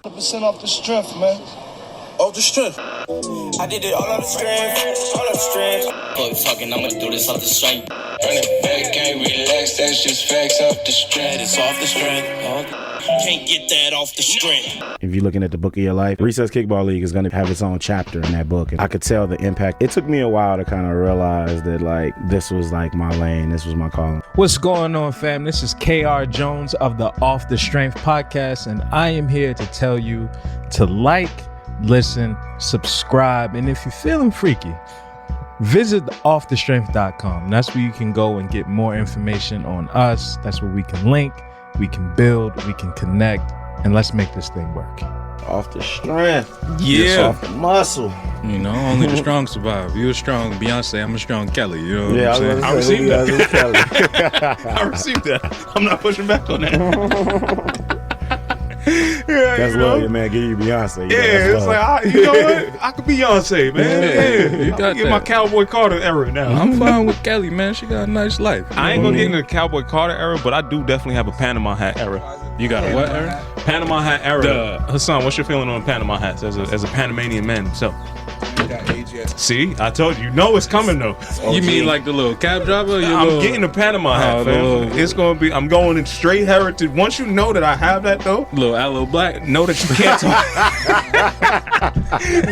100% off the strength, man. Off the strength. I did it all on the strength, all on the strength. Fuck talking, I'ma do this off the strength. Run it back, can't relax, that's just facts off the strength. It's off the strength. Can't get that off the strength. If you're looking at the book of your life, Recess Kickball League is going to have its own chapter in that book. And I could tell the impact. It took me a while to kind of realize that, like, this was like my lane. This was my calling. What's going on, fam? This is KR Jones of the Off the Strength podcast, and I am here to tell you to like, listen, subscribe, and if you're feeling freaky, visit offthestrength.com. That's where you can go and get more information on us. That's where we can link, we can build, we can connect, and let's make this thing work. Off the strength. Yeah. Off the muscle. You know, only the strong survive. You a strong Beyonce, I'm a strong Kelly. You know what I'm saying? I received that. I received that. I'm not pushing back on that. Yeah, That's love, yeah, man. Give you Beyonce. Yeah, it's like, you know what? I could be Beyonce, man. Yeah, you got get my Cowboy Carter era now. I'm fine with Kelly, man. She got a nice life. I ain't gonna get into the Cowboy Carter era, but I do definitely have a Panama hat era. You got a what era? Panama hat era. Hassan, what's your feeling on Panama hats as a Panamanian man himself? See, I told you. You know it's coming though. You mean like the little cab driver? I'm getting the Panama hat, fam. It's gonna be. I'm going in straight heritage. Once you know that I have that though, little aloe black. Know that you can't talk.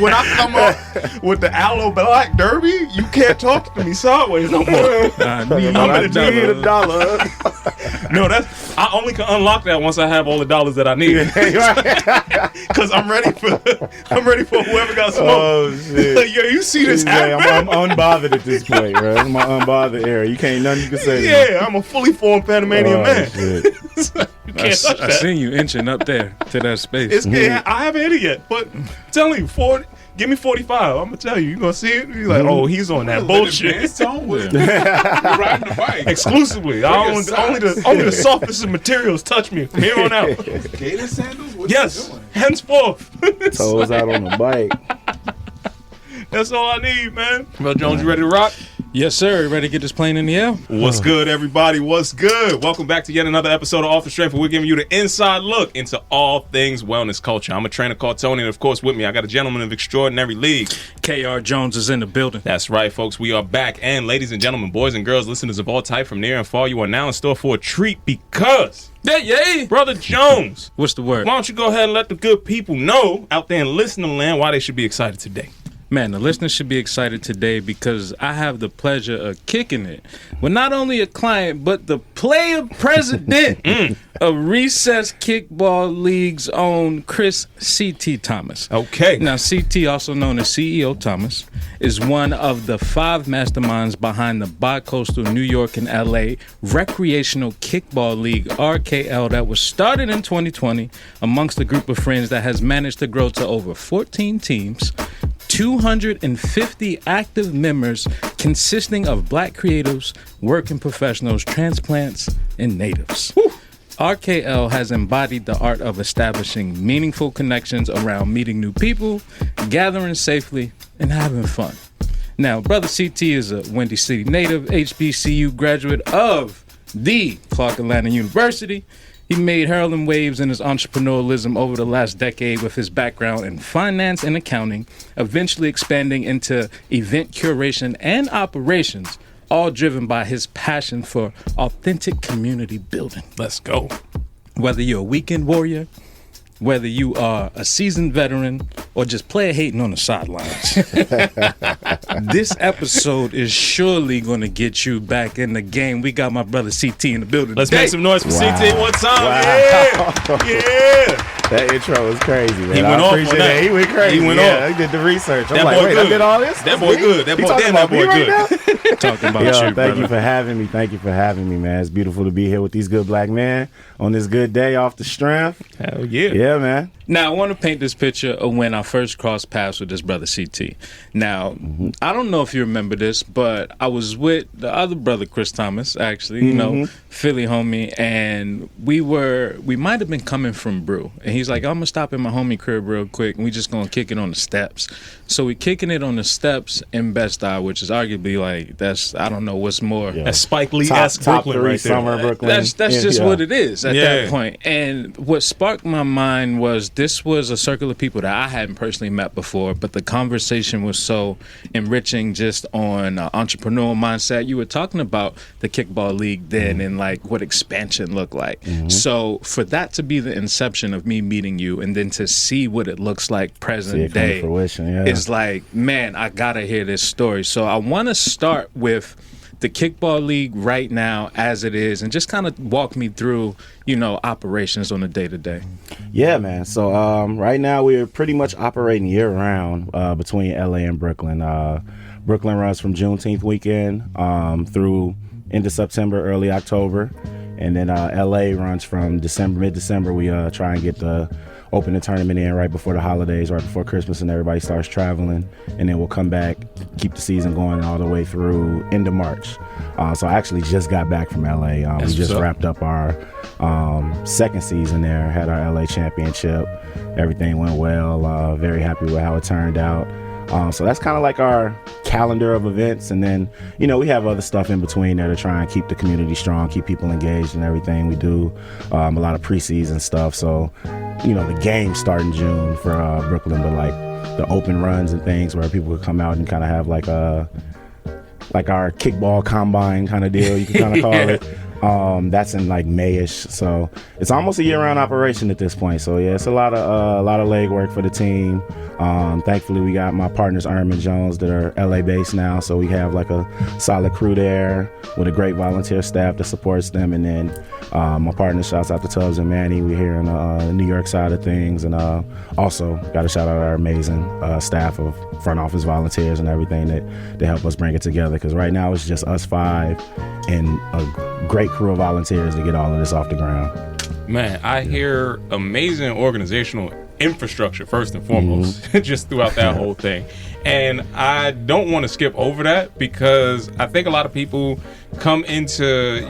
When I come up with the aloe black derby, you can't talk to me sideways no more. I need a dollar. No, I only can unlock that once I have all the dollars that I need. Cause I'm ready for whoever got smoke. Oh shit! Yo, you see this hat, I'm unbothered at this point, bro. It's my unbothered era. You can't nothing you can say. Yeah, I'm a fully formed Panamanian man. Shit. You can't touch that. I seen you inching up there to that space. I haven't hit it yet, but I'm telling you, give me 45. I'm gonna tell you. You're gonna see it. You're like, oh, he's on that bullshit. Riding the bike Exclusively. Only the softest of materials touch me from here on out. Gator sandals? What Yes. you doing? Henceforth. Toes out on the bike. That's all I need, man. Well, Jones, you ready to rock? Yes, sir. Ready to get this plane in the air? What's good, everybody? What's good? Welcome back to yet another episode of Off the Strength, where we're giving you the inside look into all things wellness culture. I'm a trainer called Tony, and of course, with me, I got a gentleman of extraordinary league. KR Jones is in the building. That's right, folks. We are back. And ladies and gentlemen, boys and girls, listeners of all type from near and far, you are now in store for a treat because... Yay! Brother Jones. What's the word? Why don't you go ahead and let the good people know out there in listening land why they should be excited today? Man, the listeners should be excited today because I have the pleasure of kicking it with not only a client, but the player president of Recess Kickball League's own Chris C.T. Thomas. Okay. Now, C.T., also known as CEO Thomas, is one of the 5 masterminds behind the bi-coastal New York and L.A. Recreational Kickball League, RKL, that was started in 2020 amongst a group of friends that has managed to grow to over 14 teams, 250 active members consisting of black creatives, working professionals, transplants, and natives. Whew. RKL has embodied the art of establishing meaningful connections around meeting new people, gathering safely, and having fun. Now, Brother CT is a Windy City native, HBCU graduate of the Clark Atlanta University. He made hurling waves in his entrepreneurialism over the last decade with his background in finance and accounting, eventually expanding into event curation and operations, all driven by his passion for authentic community building. Let's go. Whether you're a weekend warrior, whether you are a seasoned veteran, or just player hating on the sidelines, this episode is surely going to get you back in the game. We got my brother CT in the building. Let's today. make some noise for CT one time. Wow. Yeah. That intro was crazy, man. He went off on that. He went crazy. He went off. off. He did the research. I'm That like, boy wait, good. I did all this? That boy good. That boy, damn, that boy good. Talking about Yo, you, thank you for having me. Thank you for having me, man. It's beautiful to be here with these good black men on this good day off the strength. Hell yeah. Yeah, man. Now, I want to paint this picture of when I first crossed paths with this brother CT. Now, I don't know if you remember this, but I was with the other brother, Chris Thomas, actually, you know, Philly homie, and we might have been coming from Brew. And He's like, I'm gonna stop in my homie crib real quick, and we just gonna kick it on the steps. So we kicking it on the steps in Bed-Stuy, which is arguably like I don't know what's more. Yeah. That's Spike Lee-esque top Brooklyn three right there. summer Brooklyn. That's just what it is at that point. And what sparked my mind was this was a circle of people that I hadn't personally met before, but the conversation was so enriching just on entrepreneurial mindset. You were talking about the Kickball League then and like what expansion looked like. So for that to be the inception of me meeting you and then to see what it looks like present day is like, man, I gotta hear this story. So I want to start with the Kickball League right now as it is and just kind of walk me through, operations on a day-to-day. Yeah, man. So right now we're pretty much operating year-round between LA and Brooklyn. Brooklyn runs from Juneteenth weekend through into September, early October. And then LA runs from mid-December. We try and get the open the tournament in right before the holidays, right before Christmas, and everybody starts traveling. And then we'll come back, keep the season going all the way through end of March. So I actually just got back from LA. We just wrapped up our second season there, had our LA championship. Everything went well. Very happy with how it turned out. So that's kind of like our calendar of events. And then, we have other stuff in between there to try and keep the community strong, keep people engaged in everything we do. A lot of preseason stuff. So, the games start in June for Brooklyn, but like the open runs and things where people could come out and kind of have like our kickball combine kind of deal, you can kind of call it. That's in like May-ish, so it's almost a year-round operation at this point. So yeah, it's a lot of leg work for the team. Thankfully, we got my partners Erm and Jones that are LA based now, so we have like a solid crew there with a great volunteer staff that supports them. And then my partner, shouts out to Tubbs and Manny. We're here on the New York side of things, and also got to shout out our amazing staff of front office volunteers and everything that help us bring it together. Because right now it's just us five and a great crew of volunteers to get all of this off the ground. Man, I hear amazing organizational infrastructure first and foremost, just throughout that whole thing. And I don't want to skip over that because I think a lot of people come into,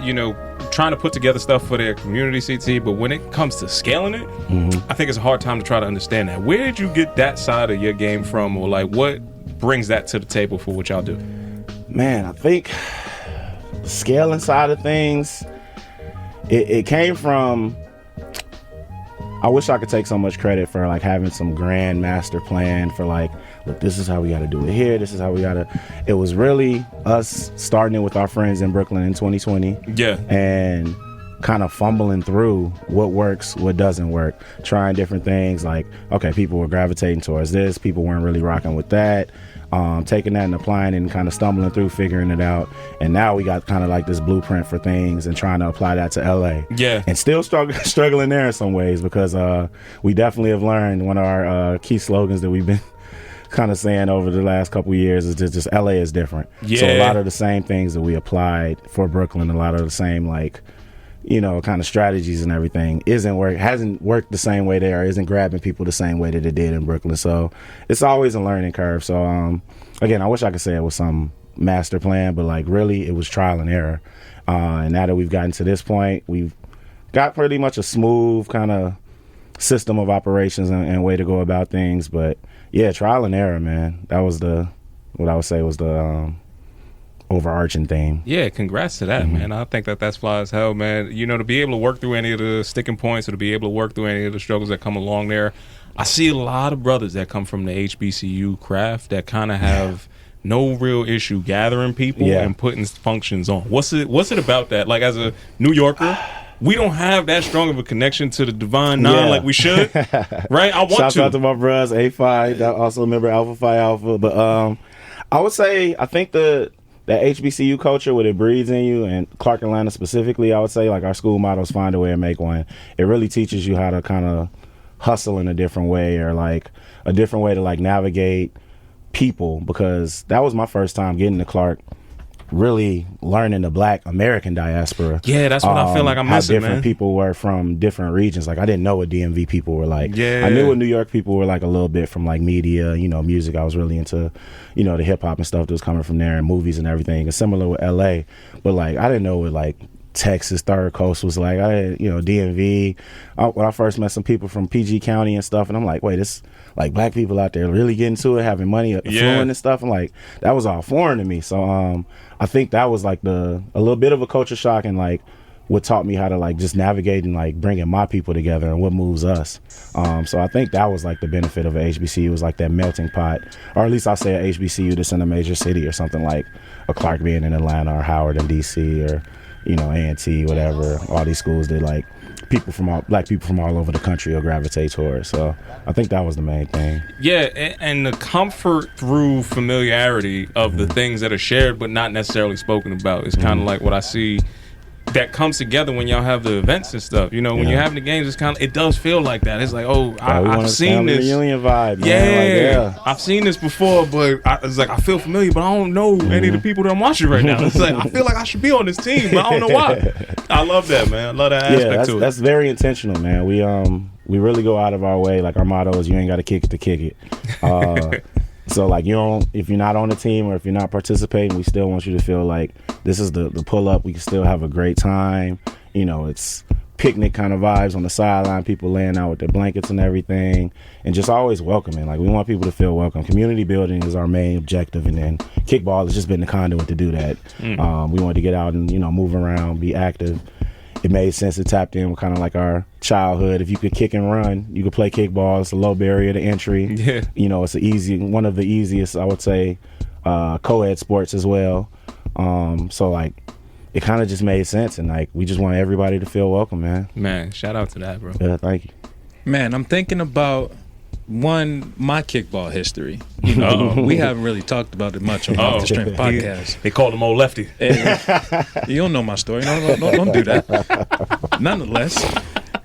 trying to put together stuff for their community CT, but when it comes to scaling it, I think it's a hard time to try to understand that. Where did you get that side of your game from, or like what brings that to the table for what y'all do? Man, I think the scaling side of things, it came from, I wish I could take so much credit for like having some grand master plan for like, look, this is how we got to do it here. This is how we got to. It was really us starting it with our friends in Brooklyn in 2020. Yeah. And kind of fumbling through what works, what doesn't work, trying different things. Like, okay, people were gravitating towards this. People weren't really rocking with that. Taking that and applying it and kind of stumbling through, figuring it out. And now we got kind of like this blueprint for things and trying to apply that to LA. Yeah. And still struggling there in some ways because we definitely have learned one of our key slogans that we've been kind of saying over the last couple of years is just LA is different. Yeah. So a lot of the same things that we applied for Brooklyn, a lot of the same kind of strategies and everything hasn't worked the same way there, isn't grabbing people the same way that it did in Brooklyn. So it's always a learning curve. So again, I wish I could say it was some master plan, but like really it was trial and error. And now that we've gotten to this point, we've got pretty much a smooth kind of system of operations and way to go about things. But yeah, trial and error, man. That was what I would say was the overarching theme. Yeah, congrats to that, man. I think that's fly as hell, man. To be able to work through any of the sticking points or to be able to work through any of the struggles that come along there. I see a lot of brothers that come from the HBCU craft that kind of have no real issue gathering people and putting functions on. What's it about that? Like as a New Yorker, we don't have that strong of a connection to the Divine Nine like we should, right? I want Shouts out to my bros, A5, also a member Alpha Phi Alpha. But I would say I think that HBCU culture, what it breeds in you, and Clark Atlanta specifically, I would say like our school mottos, find a way and make one. It really teaches you how to kind of hustle in a different way, or like a different way to like navigate people, because that was my first time getting to Clark, really learning the Black American diaspora. Yeah, that's what I feel like I'm missing, how different people were from different regions. Like I didn't know what DMV people were like. Yeah. I knew what New York people were like a little bit from like media, music. I was really into, the hip hop and stuff that was coming from there and movies and everything. And similar with LA. But like I didn't know what like Texas, Third Coast was like, I had, DMV. When I first met some people from PG County and stuff, and I'm like, wait, this like black people out there really getting to it, having money, affluent and stuff. I'm like, that was all foreign to me. So I think that was like a little bit of a culture shock, and like what taught me how to like just navigate and like bringing my people together and what moves us. So I think that was like the benefit of a HBCU, was like that melting pot, or at least I'll say a HBCU that's in a major city or something, like a Clark being in Atlanta or Howard in DC or A&T, whatever. All these schools that like black people from all over the country will gravitate towards. So I think that was the main thing. Yeah, and the comfort through familiarity of the things that are shared but not necessarily spoken about is kind of like what I see that comes together when y'all have the events and stuff. When you're having the games, it's kind of, it does feel like that. It's like, I've seen this reunion vibe, man. Yeah, I've seen this before, but it's like I feel familiar, but I don't know any of the people that I'm watching right now. It's like I feel like I should be on this team, but I don't know why. I love that, man. I love that aspect to it. That's very intentional, man. We really go out of our way. Like our motto is, you ain't got to kick it to kick it. So like if you're not on the team or if you're not participating, we still want you to feel like this is the pull up. We can still have a great time. It's picnic kind of vibes on the sideline, people laying out with their blankets and everything, and just always welcoming. Like we want people to feel welcome. Community building is our main objective, and then kickball has just been the conduit to do that. We wanted to get out and move around, be active. It made sense to tap in with kind of like our childhood. If you could kick and run, you could play kickball. It's a low barrier to entry. Yeah. It's one of the easiest, I would say, co-ed sports as well. So like it kind of just made sense, and like we just want everybody to feel welcome, man. Man, shout out to that, bro. Yeah, thank you. Man, I'm thinking about my kickball history. We haven't really talked about it much on Off the Strength podcast. They called him Old Lefty. You don't know my story. No, don't do that. Nonetheless,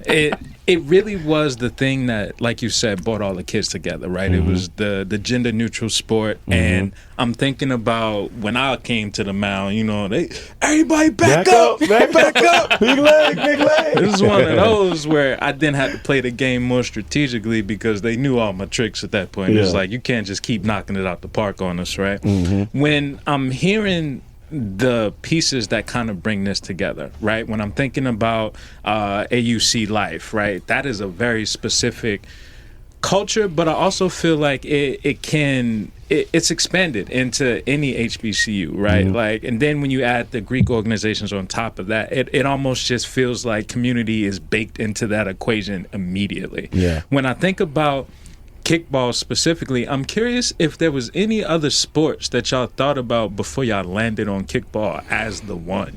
it really was the thing that, like you said, brought all the kids together, right? It was the gender neutral sport, and I'm thinking about when I came to the mound. Everybody back up, back up, big leg. This is one of those where I then had to play the game more strategically because they knew all my tricks at that point. It's like you can't just keep knocking it out the park on us, right? When I'm hearing the pieces that kind of bring this together, right? When I'm thinking about AUC life, right? That is a very specific culture, but I also feel like it's expanded into any HBCU, right? Like, and then when you add the Greek organizations on top of that, it almost just feels like community is baked into that equation immediately. Yeah. When I think about kickball specifically, I'm curious if there was any other sports that y'all thought about before y'all landed on kickball as the one.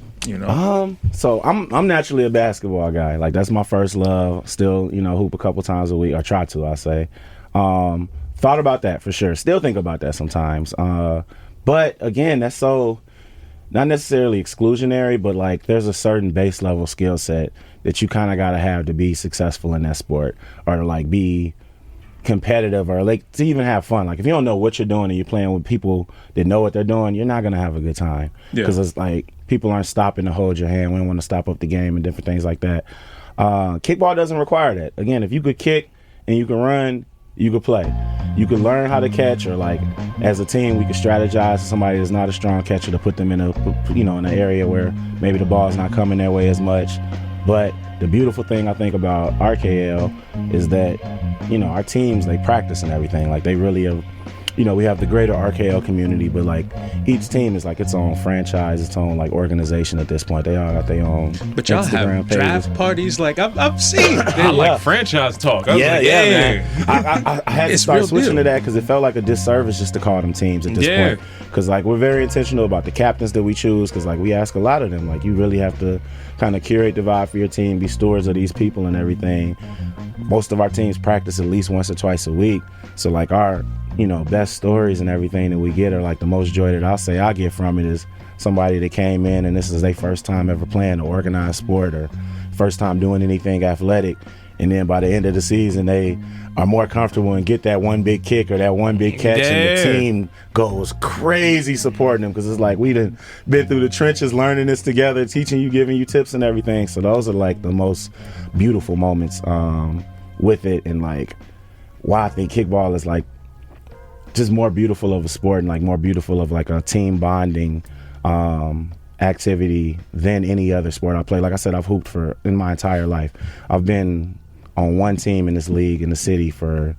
So I'm naturally a basketball guy. Like that's my first love. Still, hoop a couple times a week, or try to, I say. Thought about that for sure. Still think about that sometimes. But again, that's so not necessarily exclusionary, but like there's a certain base level skill set that you kind of got to have to be successful in that sport, or to like be competitive, or like to even have fun. Like if you don't know what you're doing and you're playing with people that know what they're doing, you're not gonna have a good time, because it's like people aren't stopping to hold your hand. We don't want to stop up the game and different things like that. Kickball doesn't require that. Again, if you could kick and you can run, you could play. You could learn how to catch, or like as a team we could strategize for somebody that's not a strong catcher to put them in in an area where maybe the ball's not coming their way as much. But the beautiful thing I think about RKL is that, our teams, they practice and everything. Like they really have, we have the greater RKL community, but like each team is like its own franchise, its own like organization at this point. They all got their own. But y'all Instagram have pages. Draft parties, like I've seen. I like franchise talk. I was like, man. I had to start switching to that because it felt like a disservice just to call them teams at this point. Because like we're very intentional about the captains that we choose, because like we ask a lot of them. Like you really have to kind of curate the vibe for your team, be stewards of these people and everything. Most of our teams practice at least once or twice a week. So like our best stories and everything that we get are like the most joy that I'll say I get from it is somebody that came in and this is their first time ever playing an organized sport or first time doing anything athletic, and then by the end of the season they are more comfortable and get that one big kick or that one big catch, and the team goes crazy supporting them because it's like we done been through the trenches learning this together, teaching you, giving you tips and everything. So those are like the most beautiful moments with it, and like why I think kickball is like just more beautiful of a sport and like more beautiful of like a team bonding activity than any other sport I play. Like I said, I've hooped in my entire life. I've been on one team in this league in the city for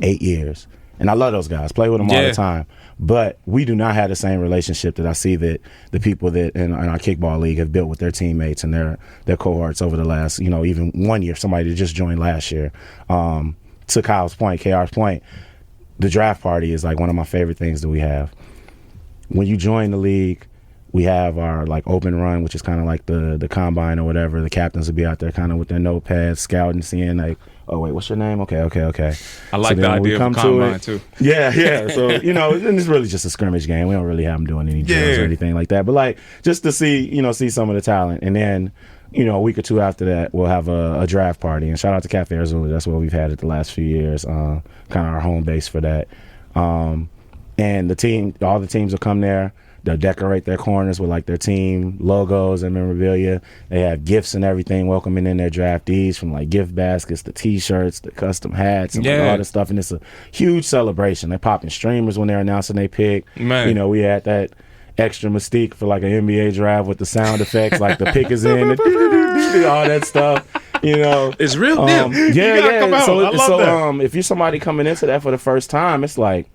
8 years. And I love those guys. Play with them all the time. But we do not have the same relationship that I see that the people that in our kickball league have built with their teammates and their cohorts over the last, even 1 year. Somebody that just joined last year. To KR's point, the draft party is like one of my favorite things that we have. When you join the league, we have our like open run, which is kind of like the combine or whatever. The captains will be out there kind of with their notepads, scouting, seeing like, oh wait, what's your name? Okay. I like the idea of a combine too. Yeah. So and it's really just a scrimmage game. We don't really have them doing any drills or anything like that. But like just to see some of the talent, and then a week or two after that, we'll have a draft party. And shout out to Cafe Arizona. That's what we've had it the last few years. Kind of our home base for that. And all the teams will come there. They'll decorate their corners with like their team logos and memorabilia. They have gifts and everything welcoming in their draftees, from like gift baskets, the T-shirts, the custom hats, and like all this stuff. And it's a huge celebration. They're popping streamers when they're announcing they pick. Man. We had that extra mystique for like an NBA draft with the sound effects, like the pick is in, all that stuff. It's real deal. Yeah. Come out. So I love that. If you're somebody coming into that for the first time, it's like,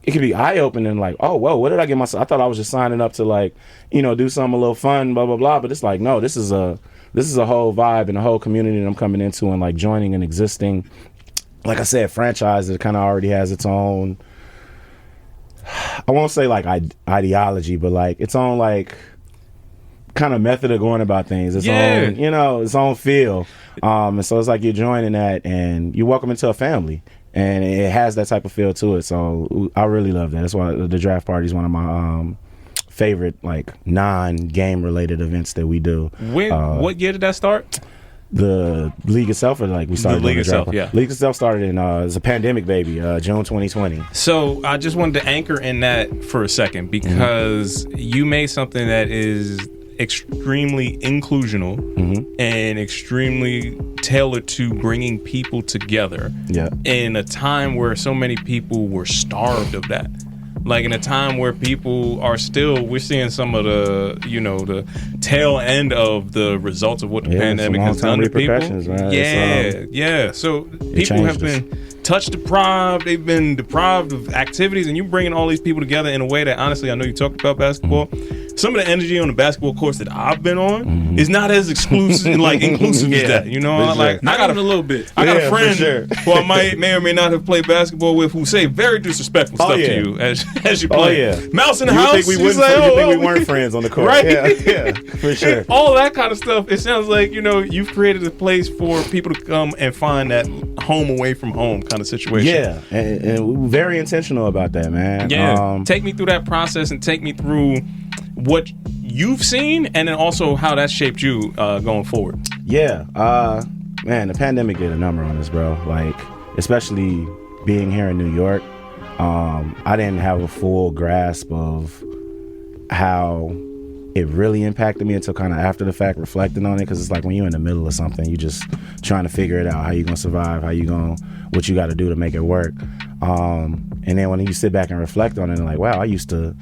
it could be eye-opening, like, oh, whoa, what did I get myself? I thought I was just signing up to, like, do something a little fun, blah, blah, blah. But it's like, no, this is a whole vibe and a whole community that I'm coming into, and, like, joining an existing, like I said, franchise that kind of already has its own, I won't say, like, ideology, but, like, its own, like, kind of method of going about things. Its own, its own feel. And so it's like you're joining that, and you're welcome into a family. And it has that type of feel to it. So I really love that. That's why the draft party is one of my favorite, like, non-game related events that we do. What year did that start? The league itself, or like we started the league itself, yeah. League itself started in it's a pandemic baby, June 2020. So I just wanted to anchor in that for a second, because you made something that is extremely inclusional and extremely tailored to bringing people together in a time where so many people were starved of that. Like in a time where people are we're seeing some of the, the tail end of the results of what the pandemic has done to people. Man. So people have been touch deprived. They've been deprived of activities, and you bringing all these people together in a way that, honestly, I know you talked about basketball. Some of the energy on the basketball course that I've been on is not as exclusive, like inclusive as that. I got a little bit. I got a friend who I may or may not have played basketball with, who say very disrespectful stuff to you as you play. Mouse in the house. You think we weren't friends on the court, right? Yeah, for sure. All that kind of stuff. It sounds like you've created a place for people to come and find that home away from home kind of situation. Yeah, and we're very intentional about that, man. Yeah, take me through that process and take me through what you've seen, and then also how that shaped you going forward. Yeah, man, the pandemic did a number on us, bro. Like, especially being here in New York, I didn't have a full grasp of how it really impacted me until kind of after the fact, reflecting on it, because it's like when you're in the middle of something, you just trying to figure it out, how you gonna survive, what you got to do to make it work. And then when you sit back and reflect on it, and like, wow, I used to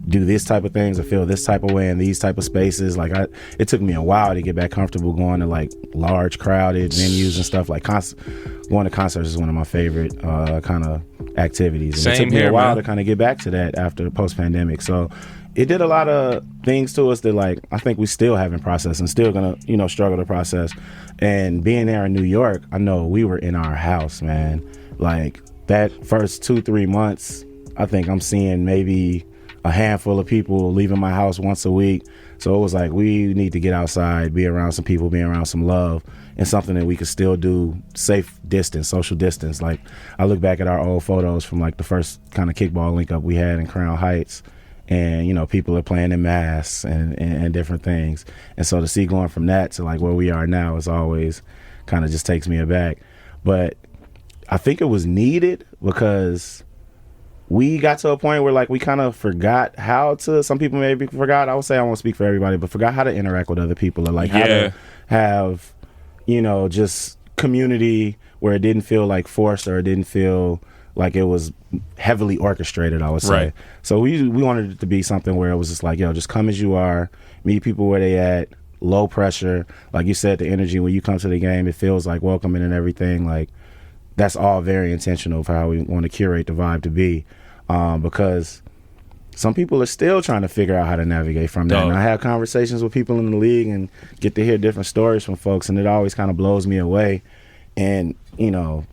do this type of things or feel this type of way in these type of spaces. Like, it took me a while to get back comfortable going to like large crowded venues and stuff. Like going to concerts is one of my favorite kind of activities. And it took me a while to kind of get back to that after post-pandemic. So it did a lot of things to us that, like, I think we still haven't processed and still gonna, struggle to process. And being there in New York, I know we were in our house, man. Like, that first 2-3 months, I think I'm seeing maybe a handful of people leaving my house once a week. So it was like, we need to get outside, be around some people, be around some love, and something that we could still do safe distance, social distance. Like, I look back at our old photos from like the first kind of kickball link up we had in Crown Heights, and people are playing in masks and different things. And so to see going from that to like where we are now is always kind of just takes me aback. But I think it was needed, because we got to a point where, like, we kind of forgot how to, some people maybe forgot, I would say, I won't speak for everybody, but forgot how to interact with other people, or like how to have, just community where it didn't feel like forced, or it didn't feel like it was heavily orchestrated, I would say. Right. So we wanted it to be something where it was just like, yo, just come as you are, meet people where they at, low pressure. Like you said, the energy when you come to the game, it feels like welcoming and everything. Like that's all very intentional for how we want to curate the vibe to be, because some people are still trying to figure out how to navigate from that. And I have conversations with people in the league and get to hear different stories from folks, and it always kind of blows me away. And, you know,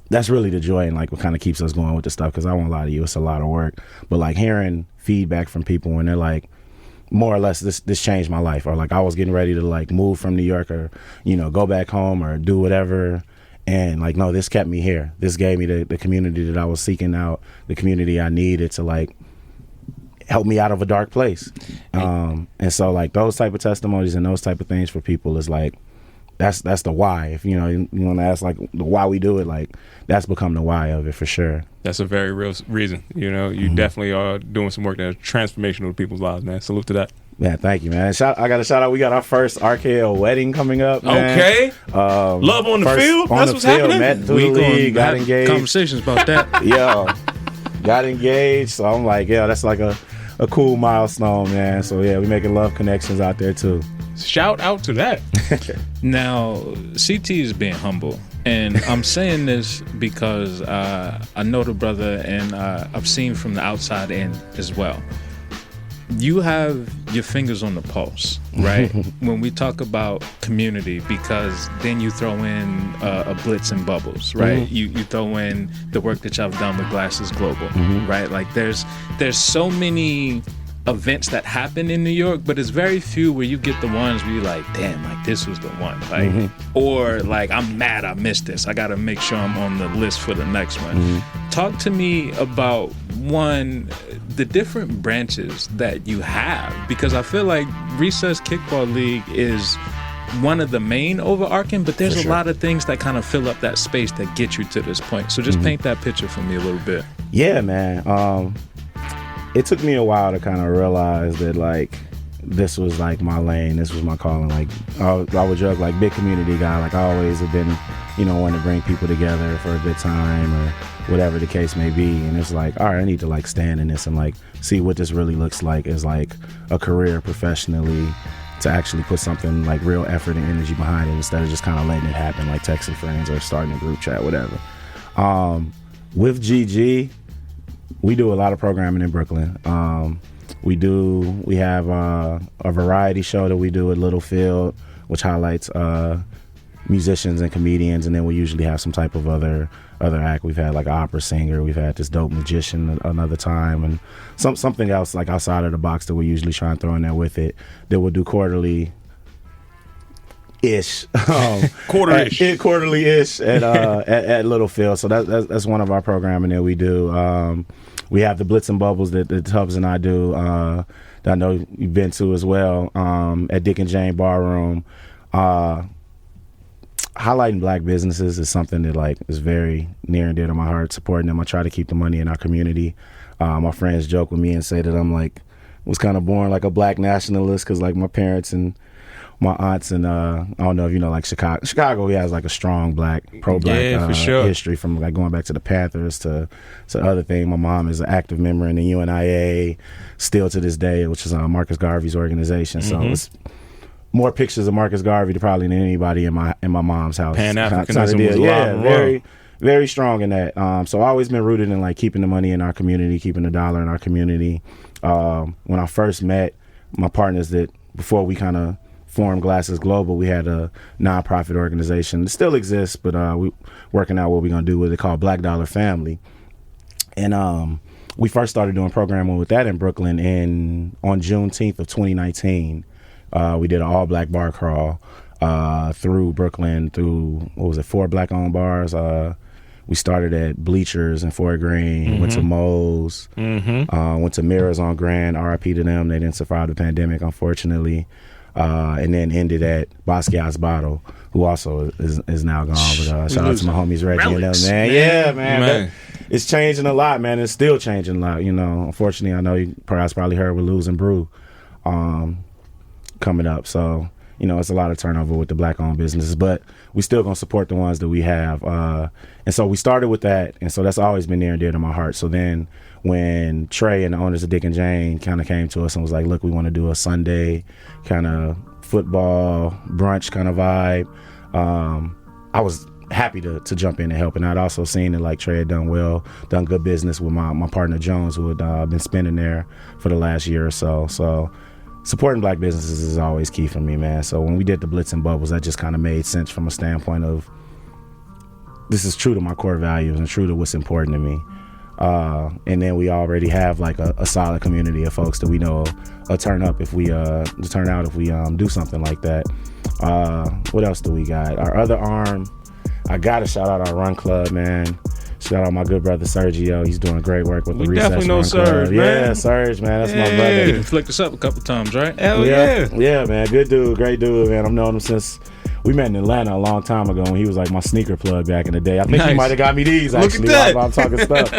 that's really the joy and like what kind of keeps us going with the stuff, because I won't lie to you, it's a lot of work. But like hearing feedback from people when they're like, more or less, this changed my life, or like I was getting ready to like move from New York, or, you know, go back home or do whatever. And like, no, this kept me here. This gave me the community that I was seeking out, the community I needed to like help me out of a dark place. And so like those type of testimonies and those type of things for people is like, that's the why. If you know you want to ask like the why we do it, like that's become the why of it for sure. That's a very real reason. You know, you definitely are doing some work that's transformational to people's lives, man. Salute to that. Yeah, thank you, man. I got a shout out. We got our first RKL wedding coming up, man. Okay. Love on the field. That's what's happening. Met through the league, got engaged. Conversations about that. Yeah, got engaged. So I'm like, yeah, that's like a cool milestone, man. So yeah, we making love connections out there too. Shout out to that. Now, CT is being humble, and I'm saying this because I know the brother, and I've seen from the outside in as well. You have your fingers on the pulse, right? When we talk about community, because then you throw in a Blitz and Bubbles, right? You throw in the work that y'all have done with Glasses Global, right? Like there's so many events that happen in New York, but it's very few where you get the ones where you're like, damn, like this was the one, like, or like I'm mad I missed this. I got to make sure I'm on the list for the next one. Talk to me about one, the different branches that you have, because I feel like Recess Kickball League is one of the main overarching, but there's a lot of things that kind of fill up that space that get you to this point. So just paint that picture for me a little bit. Yeah, man. It took me a while to kind of realize that like this was like my lane, this was my calling. Like I would joke like big community guy. Like I always have been, you know, wanting to bring people together for a good time or whatever the case may be. And it's like, all right, I need to like stand in this and like see what this really looks like as like a career professionally, to actually put something like real effort and energy behind it instead of just kind of letting it happen, like texting friends or starting a group chat, whatever. With GG, we do a lot of programming in Brooklyn. We have a variety show that we do at Littlefield, which highlights musicians and comedians, and then we usually have some type of other act. We've had like an opera singer, we've had this dope magician another time, and something else like outside of the box that we usually try and throw in there with it, that we'll do quarterly-ish. Quarterly-ish at Littlefield. So that's one of our programming that we do. We have the Blitz and Bubbles that Tubbs and I do, that I know you've been to as well, at Dick and Jane Barroom. Highlighting black businesses is something that like is very near and dear to my heart. Supporting them, I try to keep the money in our community. My friends joke with me and say that I'm like, was kind of born like a black nationalist, because like my parents and my aunts and I don't know if you know, like Chicago has like a strong pro-black for sure. history, from like going back to the Panthers to other things. My mom is an active member in the UNIA still to this day, which is Marcus Garvey's organization. So it's more pictures of Marcus Garvey probably than anybody in my mom's house. Pan-Africanism was yeah, very strong in that. So I've always been rooted in like keeping the money in our community, keeping the dollar in our community. When I first met my partners, that before we kind of formed Glasses Global, we had a nonprofit organization. It still exists, but we working out what we're gonna do with it, called Black Dollar Family. And we first started doing programming with that in Brooklyn on Juneteenth of 2019. We did an all-black bar crawl through Brooklyn, through, 4 black-owned bars. We started at Bleachers in Fort Greene, went to Moe's, went to Mirrors on Grand, RIP to them. They didn't survive the pandemic, unfortunately. And then ended at Basquiat's Bottle, who also is now gone. But shout out to my homies Reggie and them, man. Yeah, man. It's changing a lot, man. It's still changing a lot, you know. Unfortunately, I know you probably heard we're losing Brew coming up. So, it's a lot of turnover with the black-owned businesses, but we still gonna support the ones that we have. And so we started with that, and so that's always been near and dear to my heart. So then when Trey and the owners of Dick and Jane kind of came to us and was like, look, we want to do a Sunday kind of football brunch kind of vibe, I was happy to jump in and help. And I'd also seen that like Trey had done good business with my partner Jones, who had been spending there for the last year or so. So supporting black businesses is always key for me, man. So when we did the Blitz and Bubbles, that just kind of made sense from a standpoint of this is true to my core values and true to what's important to me. And then we already have like a solid community of folks that we know will turn out if we do something like that. What else do we got? Our other arm, I gotta shout out our run club, man. Shout out my good brother Sergio. He's doing great work with the Recess definitely know Run Serge, Club. man. Yeah, Serge, man. That's my He brother. done flicked us up a couple times, right? Hell yeah. Yeah, man. Good dude, great dude, man. I've known him since we met in Atlanta a long time ago when he was like my sneaker plug back in the day. I think he Nice. might have got me these Look actually at that. while I'm talking stuff.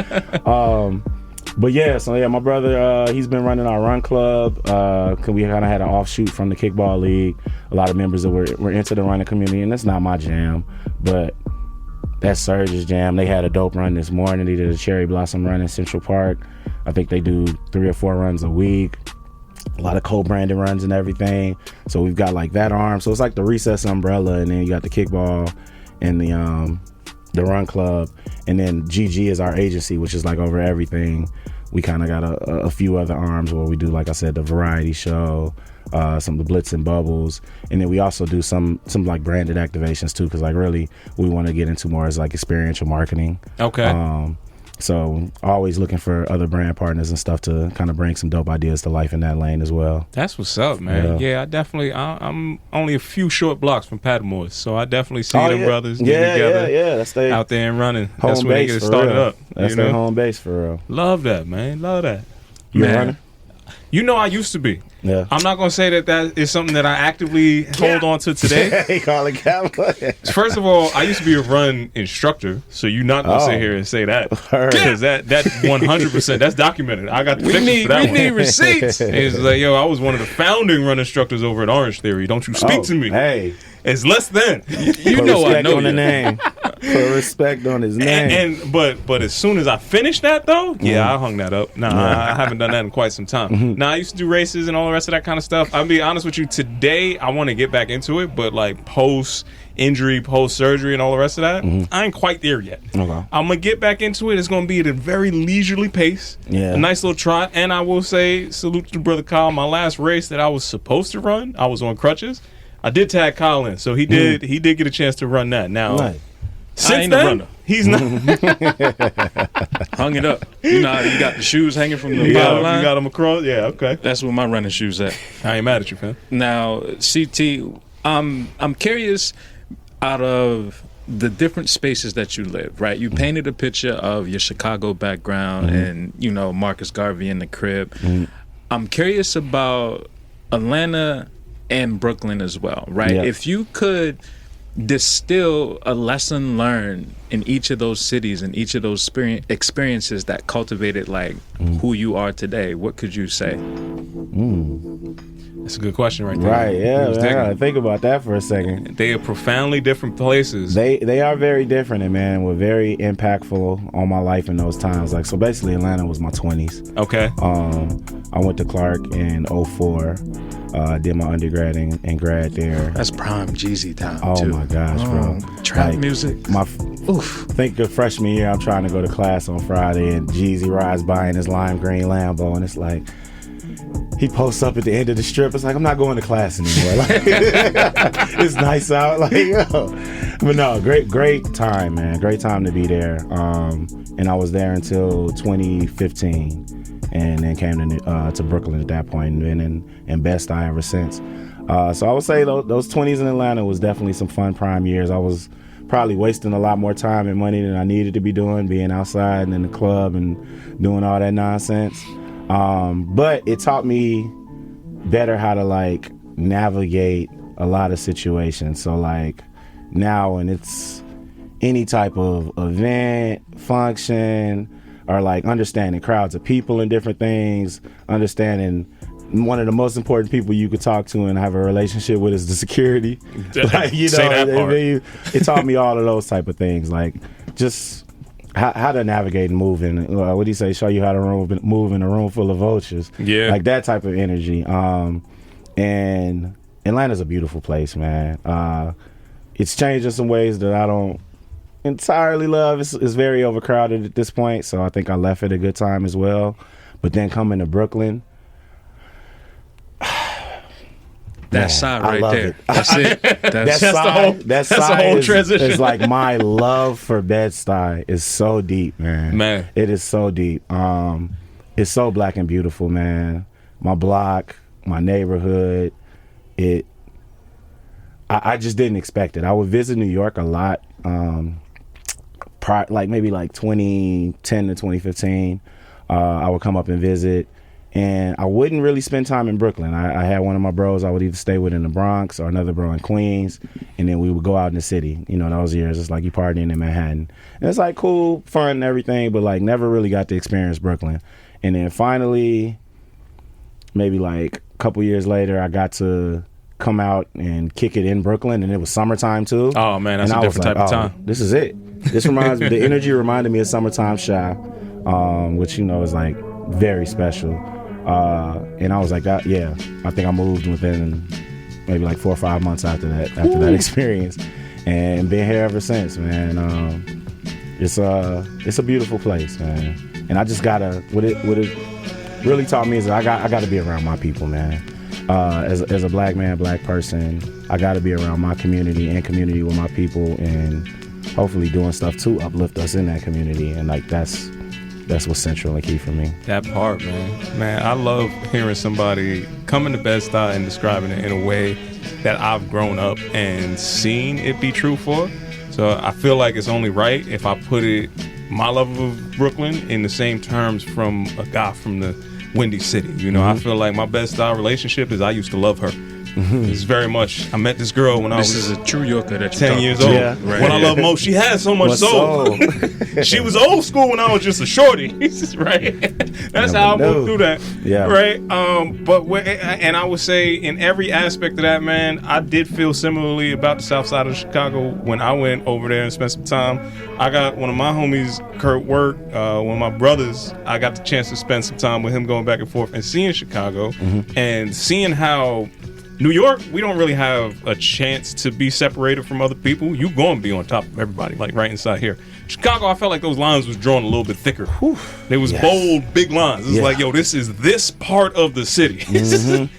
But yeah, so yeah, my brother, he's been running our run club. Cause we kind of had an offshoot from the Kickball League. A lot of members that were into the running community, and that's not my jam, but that's Serge's jam. They had a dope run this morning. They did a cherry blossom run in Central Park. I think they do 3 or 4 runs a week. A lot of co-branded runs and everything. So we've got like that arm. So it's like the Recess umbrella, and then you got the kickball and the run club, and then GG is our agency, which is like over everything. We kind of got a few other arms where we do, like I said, the variety show, some of the Blitz and Bubbles, and then we also do some like branded activations too, because like really we want to get into more as like experiential marketing. Okay. So always looking for other brand partners and stuff to kind of bring some dope ideas to life in that lane as well. That's what's up, man. Yeah, I'm only a few short blocks from Patmore's, so I definitely see them brothers getting together That's their out there and running. home That's when they base get it for started real. up. That's their home base for real. Love that, man. Love that. You a Man. runner? You know I used to be. Yeah. I'm not going to say that is something that I actively hold on to today. He call it Cowboy. First of all, I used to be a run instructor, so you're not going to sit here and say that. Because that 100%, that's documented. I got the pictures for that We one. need receipts. It's like, yo, I was one of the founding run instructors over at Orange Theory. Don't you speak to me. Hey, It's less than. You put know I respect know on the you. name. Put respect on his name. But as soon as I finished that though, I hung that up. Nah, I haven't done that in quite some time. Now I used to do races and all the rest of that kind of stuff. I'll be honest with you, today I want to get back into it, but like post injury, post surgery, and all the rest of that, I ain't quite there yet. Okay. I'm gonna get back into it. It's gonna be at a very leisurely pace. Yeah. A nice little trot. And I will say, salute to brother Kyle. My last race that I was supposed to run, I was on crutches. I did tag Kyle in, so he did get a chance to run that. Now, Nice. since I ain't a then, runner. he's not. Hung it up. You know how you got the shoes hanging from the You bottom got line? him across. Yeah, okay. That's where my running shoes at. I ain't mad at you, fam. Now, CT, I'm curious, out of the different spaces that you live, right? You painted a picture of your Chicago background and, Marcus Garvey in the crib. I'm curious about Atlanta and Brooklyn as well, right? Yeah. If you could distill a lesson learned in each of those cities and each of those experiences that cultivated like who you are today, what could you say? That's a good question right there. Right, yeah. Who's Man, I digging? gotta think about that for a second. They are profoundly different places. They are very different, and man, were very impactful on my life in those times. Like, so basically Atlanta was my 20s. Okay. I went to Clark in 04. Did my undergrad and grad there. That's prime Jeezy time, Oh too. my gosh, bro. Trap Like, music. Oof. Think the freshman year, I'm trying to go to class on Friday, and Jeezy rides by in his lime green Lambo, and it's like, he posts up at the end of the strip. It's like, I'm not going to class anymore. Like, it's nice out. Like, yo. But no, great time, man. Great time to be there. And I was there until 2015, and then came to Brooklyn at that point, and been in Best Eye ever since. So I would say those 20s in Atlanta was definitely some fun prime years. I was probably wasting a lot more time and money than I needed to be doing, being outside and in the club and doing all that nonsense. But it taught me better how to like navigate a lot of situations. So like now when it's any type of event, function, or like understanding crowds of people and different things, understanding one of the most important people you could talk to and have a relationship with is the security. Like, you Say know, that part. it taught me all of those type of things, like just how to navigate and move in. What do you say? Show you how to move in a room full of vultures. Yeah. Like that type of energy. And Atlanta's a beautiful place, man. It's changed in some ways that I don't entirely love. It's very overcrowded at this point, so I think I left at a good time as well. But then coming to Brooklyn, That side I right love there. it. That's it. That's That's the whole transition. is like my love for Bed-Stuy is so deep, man. Man. It is so deep. It's so black and beautiful, man. My block, my neighborhood, I just didn't expect it. I would visit New York a lot, maybe 2010 to 2015. I would come up and visit, and I wouldn't really spend time in Brooklyn. I had one of my bros I would either stay with in the Bronx or another bro in Queens, and then we would go out in the city. You know, those years, it's like you partying in Manhattan. And it's like cool, fun and everything, but like never really got to experience Brooklyn. And then finally, maybe like a couple years later, I got to come out and kick it in Brooklyn, and it was summertime too. Oh man, that's and a I was different like, type of time. This is it. This reminds me. The energy reminded me of Summertime Shy, which you know is like very special. And I was like, I think I moved within maybe like 4 or 5 months after that experience, and been here ever since, man. It's a beautiful place, man. And I just gotta what it really taught me is that I gotta be around my people, man. As a black man, black person, I gotta be around my community and community with my people, and hopefully doing stuff to uplift us in that community. And like that's what's central and key for me. That part, man. I love hearing somebody come into Bed-Stuy and describing it in a way that I've grown up and seen it be true for. So I feel like it's only right if I put my love of Brooklyn in the same terms from a guy from the Windy City. You know, I feel like my Bed-Stuy relationship is I used to love her. It's very much, I met this girl when I was This is a true Yorker that 10 years old. Yeah. Right. When I love most, she had so much soul. She was old school when I was just a shorty, right? That's how I moved through that, Yeah. right? And I would say in every aspect of that, man, I did feel similarly about the South Side of Chicago when I went over there and spent some time. I got one of my homies, Kurt Work, one of my brothers. I got the chance to spend some time with him, going back and forth and seeing Chicago and seeing how New York, we don't really have a chance to be separated from other people. You going to be on top of everybody, like right inside here. Chicago, I felt like those lines was drawn a little bit thicker. They was bold, big lines. It's like, yo, this is this part of the city.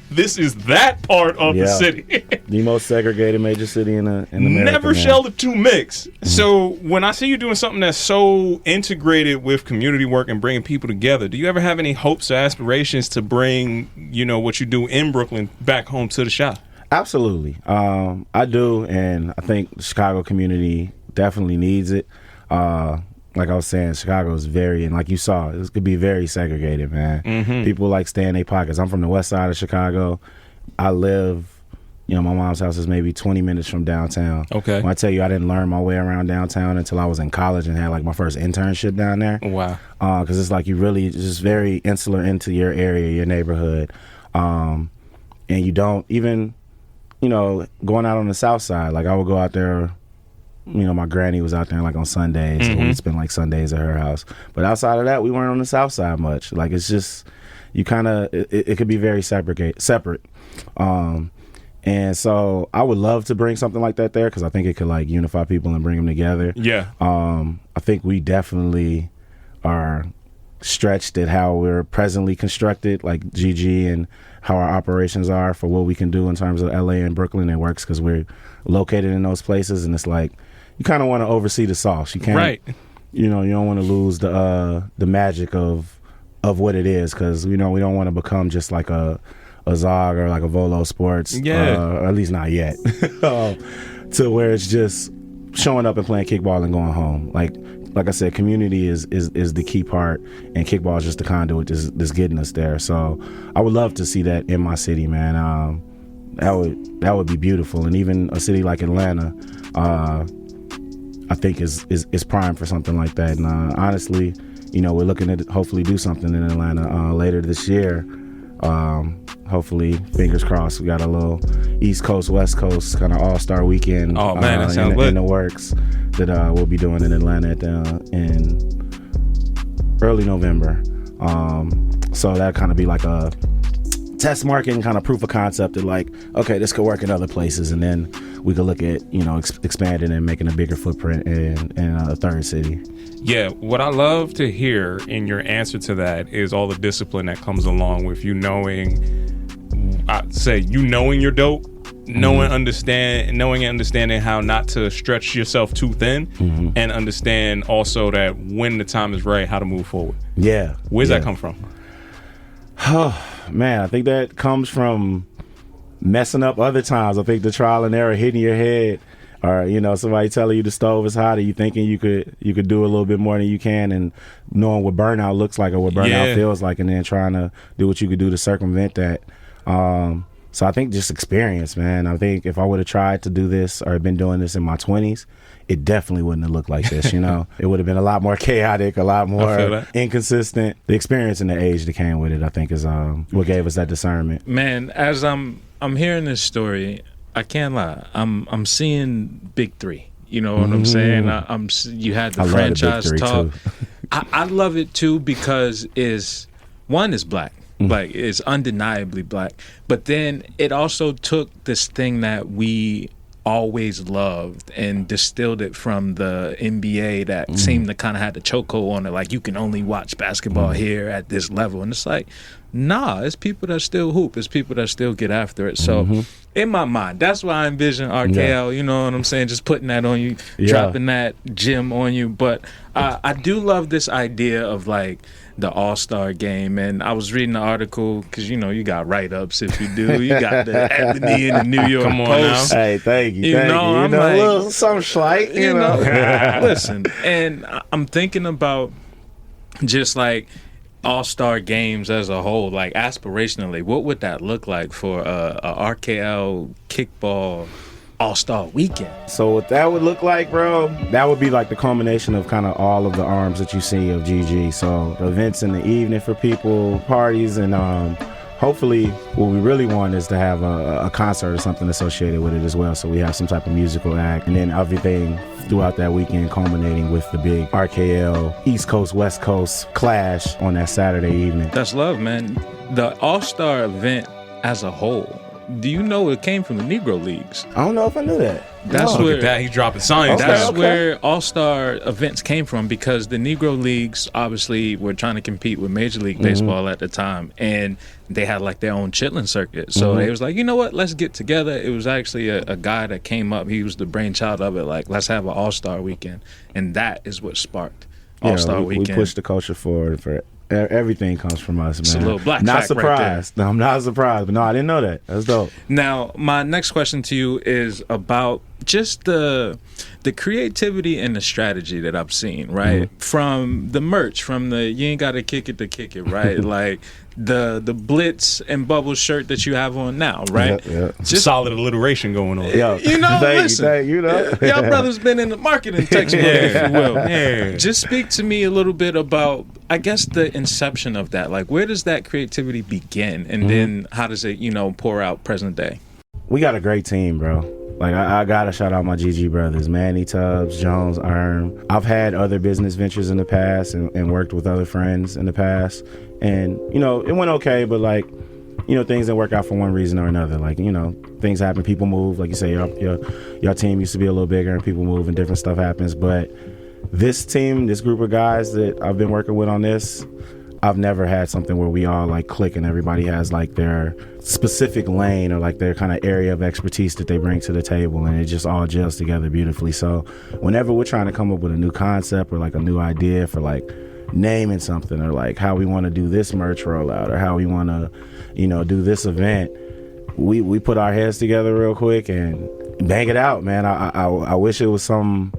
This is that part of the city. The most segregated major city in America. Never man. shall the two mix. So when I see you doing something that's so integrated with community work and bringing people together, do you ever have any hopes or aspirations to bring, you know, what you do in Brooklyn back home to the shop? Absolutely. I do, and I think the Chicago community definitely needs it. Like I was saying, Chicago is very, and like you saw, it could be very segregated, man. People like stay in their pockets. I'm from the west side of Chicago. I live, my mom's house is maybe 20 minutes from downtown. Okay. When I tell you I didn't learn my way around downtown until I was in college and had like my first internship down there. Wow. Because it's like you really just very insular into your area, your neighborhood. And you don't even, going out on the south side, like I would go out there. My granny was out there like on Sundays, so we'd spend like Sundays at her house. But outside of that, we weren't on the south side much. Like it's just, you kind of, it could be very separate. And so I would love to bring something like that there because I think it could like unify people and bring them together. Yeah. I think we definitely are stretched at how we're presently constructed, like GG, and how our operations are for what we can do in terms of LA and Brooklyn. It works because we're located in those places, and it's like you kind of want to oversee the sauce. You can't, right? You don't want to lose the magic of what it is because we don't want to become just like a Zog or like a Volo Sports, or at least not yet, to where it's just showing up and playing kickball and going home. Like I said, community is the key part, and kickball is just the conduit that's getting us there. So I would love to see that in my city, man. That would be beautiful, and even a city like Atlanta, I think is prime for something like that. And honestly, we're looking to hopefully do something in Atlanta later this year. Hopefully, fingers crossed, we got a little East Coast, West Coast kind of all-star weekend Oh, man, that sounds lit. in the works that we'll be doing in Atlanta in early November. So that kind of be like a test market, kind of proof of concept that like, okay, this could work in other places, and then we could look at, expanding and making a bigger footprint in a third city. Yeah, what I love to hear in your answer to that is all the discipline that comes along with you knowing, I'd say, knowing you're dope, knowing and understanding how not to stretch yourself too thin, and understand also that when the time is right, how to move forward. Yeah. Where's that come from? Oh, man, I think that comes from messing up other times. I think the trial and error hitting your head, or somebody telling you the stove is hot, or you thinking you could do a little bit more than you can, and knowing what burnout looks like or what burnout feels like, and then trying to do what you could do to circumvent that. So I think just experience, man. I think if I would have tried to do this or been doing this in my 20s, it definitely wouldn't have looked like this, It would have been a lot more chaotic, a lot more inconsistent. The experience and the age that came with it, I think, is what gave us that discernment. Man, as I'm hearing this story, I can't lie. I'm seeing Big Three. You know what I'm saying? You had the franchise talk. I love it too because one is black. Like, it's undeniably black. But then it also took this thing that we always loved and distilled it from the NBA that seemed to kind of had the chokehold on it. Like, you can only watch basketball here at this level. And it's like, nah, it's people that still hoop. It's people that still get after it. So in my mind, that's why I envision RKL, you know what I'm saying, just putting that on you, dropping that gem on you. But I do love this idea of, like, the All-Star game. And I was reading the article because, you got write-ups if you do. You got the Ebony in the New York Post. Now. Hey, thank you. I'm like, a little some slight, Listen, and I'm thinking about just, like, All-Star games as a whole, like, aspirationally, what would that look like for a RKL kickball All-Star weekend? So what that would look like, bro, that would be like the culmination of kind of all of the arms that you see of GG. So events in the evening for people, parties, and hopefully what we really want is to have a concert or something associated with it as well. So we have some type of musical act, and then everything throughout that weekend culminating with the big RKL East Coast, West Coast clash on that Saturday evening. That's love, man. The All-Star event as a whole, do you know it came from the Negro Leagues? I don't know if I knew that. That's Look at that. He's dropping science. That's where All-Star events came from, because the Negro Leagues obviously were trying to compete with Major League Baseball at the time, and they had like their own chitlin circuit. So they was like, you know what, let's get together. It was actually a guy that came up. He was the brainchild of it. Like, let's have an All-Star weekend. And that is what sparked All-Star weekend. We pushed the culture forward for it. Everything comes from us, man. It's a little black not fact surprised. right there. No, I'm not surprised. But no, I didn't know that. That's dope. Now, my next question to you is about just the creativity and the strategy that I've seen, right? From the merch, from the you ain't gotta kick it to kick it, right? Like the Blitz and Bubble shirt that you have on now, right? Yeah. Just solid alliteration going on. Yo, listen, y'all brothers been in the marketing textbook, if you will. Yeah. Just speak to me a little bit about, I guess, the inception of that. Like, where does that creativity begin, and then how does it, pour out present day? We got a great team, bro. Like, I gotta shout out my GG brothers, Manny, Tubbs, Jones, Arm. I've had other business ventures in the past and worked with other friends in the past. And, it went okay, but like, things didn't work out for one reason or another. Like, things happen, people move. Like you say, your team used to be a little bigger and people move and different stuff happens. But this team, this group of guys that I've been working with on this, I've never had something where we all like click and everybody has like their specific lane or like their kind of area of expertise that they bring to the table, and it just all gels together beautifully. So whenever we're trying to come up with a new concept or like a new idea for like naming something, or like how we want to do this merch rollout, or how we want to, do this event, we put our heads together real quick and bang it out, man. I wish it was some,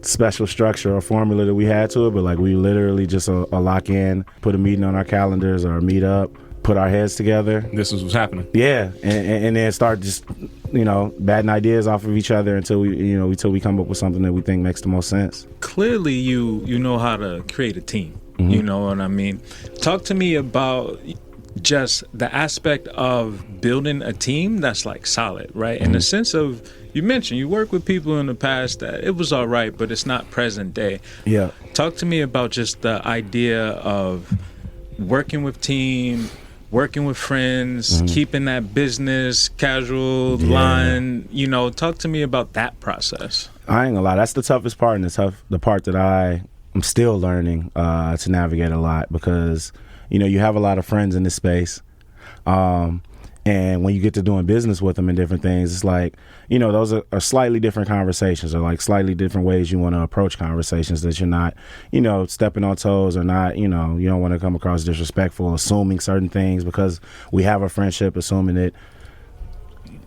special structure or formula that we had to it, but like we literally just a lock in, put a meeting on our calendars or meet up, put our heads together. This is what's happening. Yeah, and then start just batting ideas off of each other until we come up with something that we think makes the most sense. Clearly, you know how to create a team. You know what I mean? Talk to me about just the aspect of building a team that's like solid, right? In the sense of, you mentioned you work with people in the past that it was all right, but it's not present day. Yeah. Talk to me about just the idea of working with team, working with friends, keeping that business casual line. You know, talk to me about that process. I ain't gonna lie, that's the toughest part, and the part that I'm still learning to navigate a lot, because you know, you have a lot of friends in this space, and when you get to doing business with them and different things, it's like, you know, those are slightly different conversations, or like slightly different ways you want to approach conversations, that you're not, you know, stepping on toes, or not, you know, you don't want to come across disrespectful, assuming certain things because we have a friendship, assuming that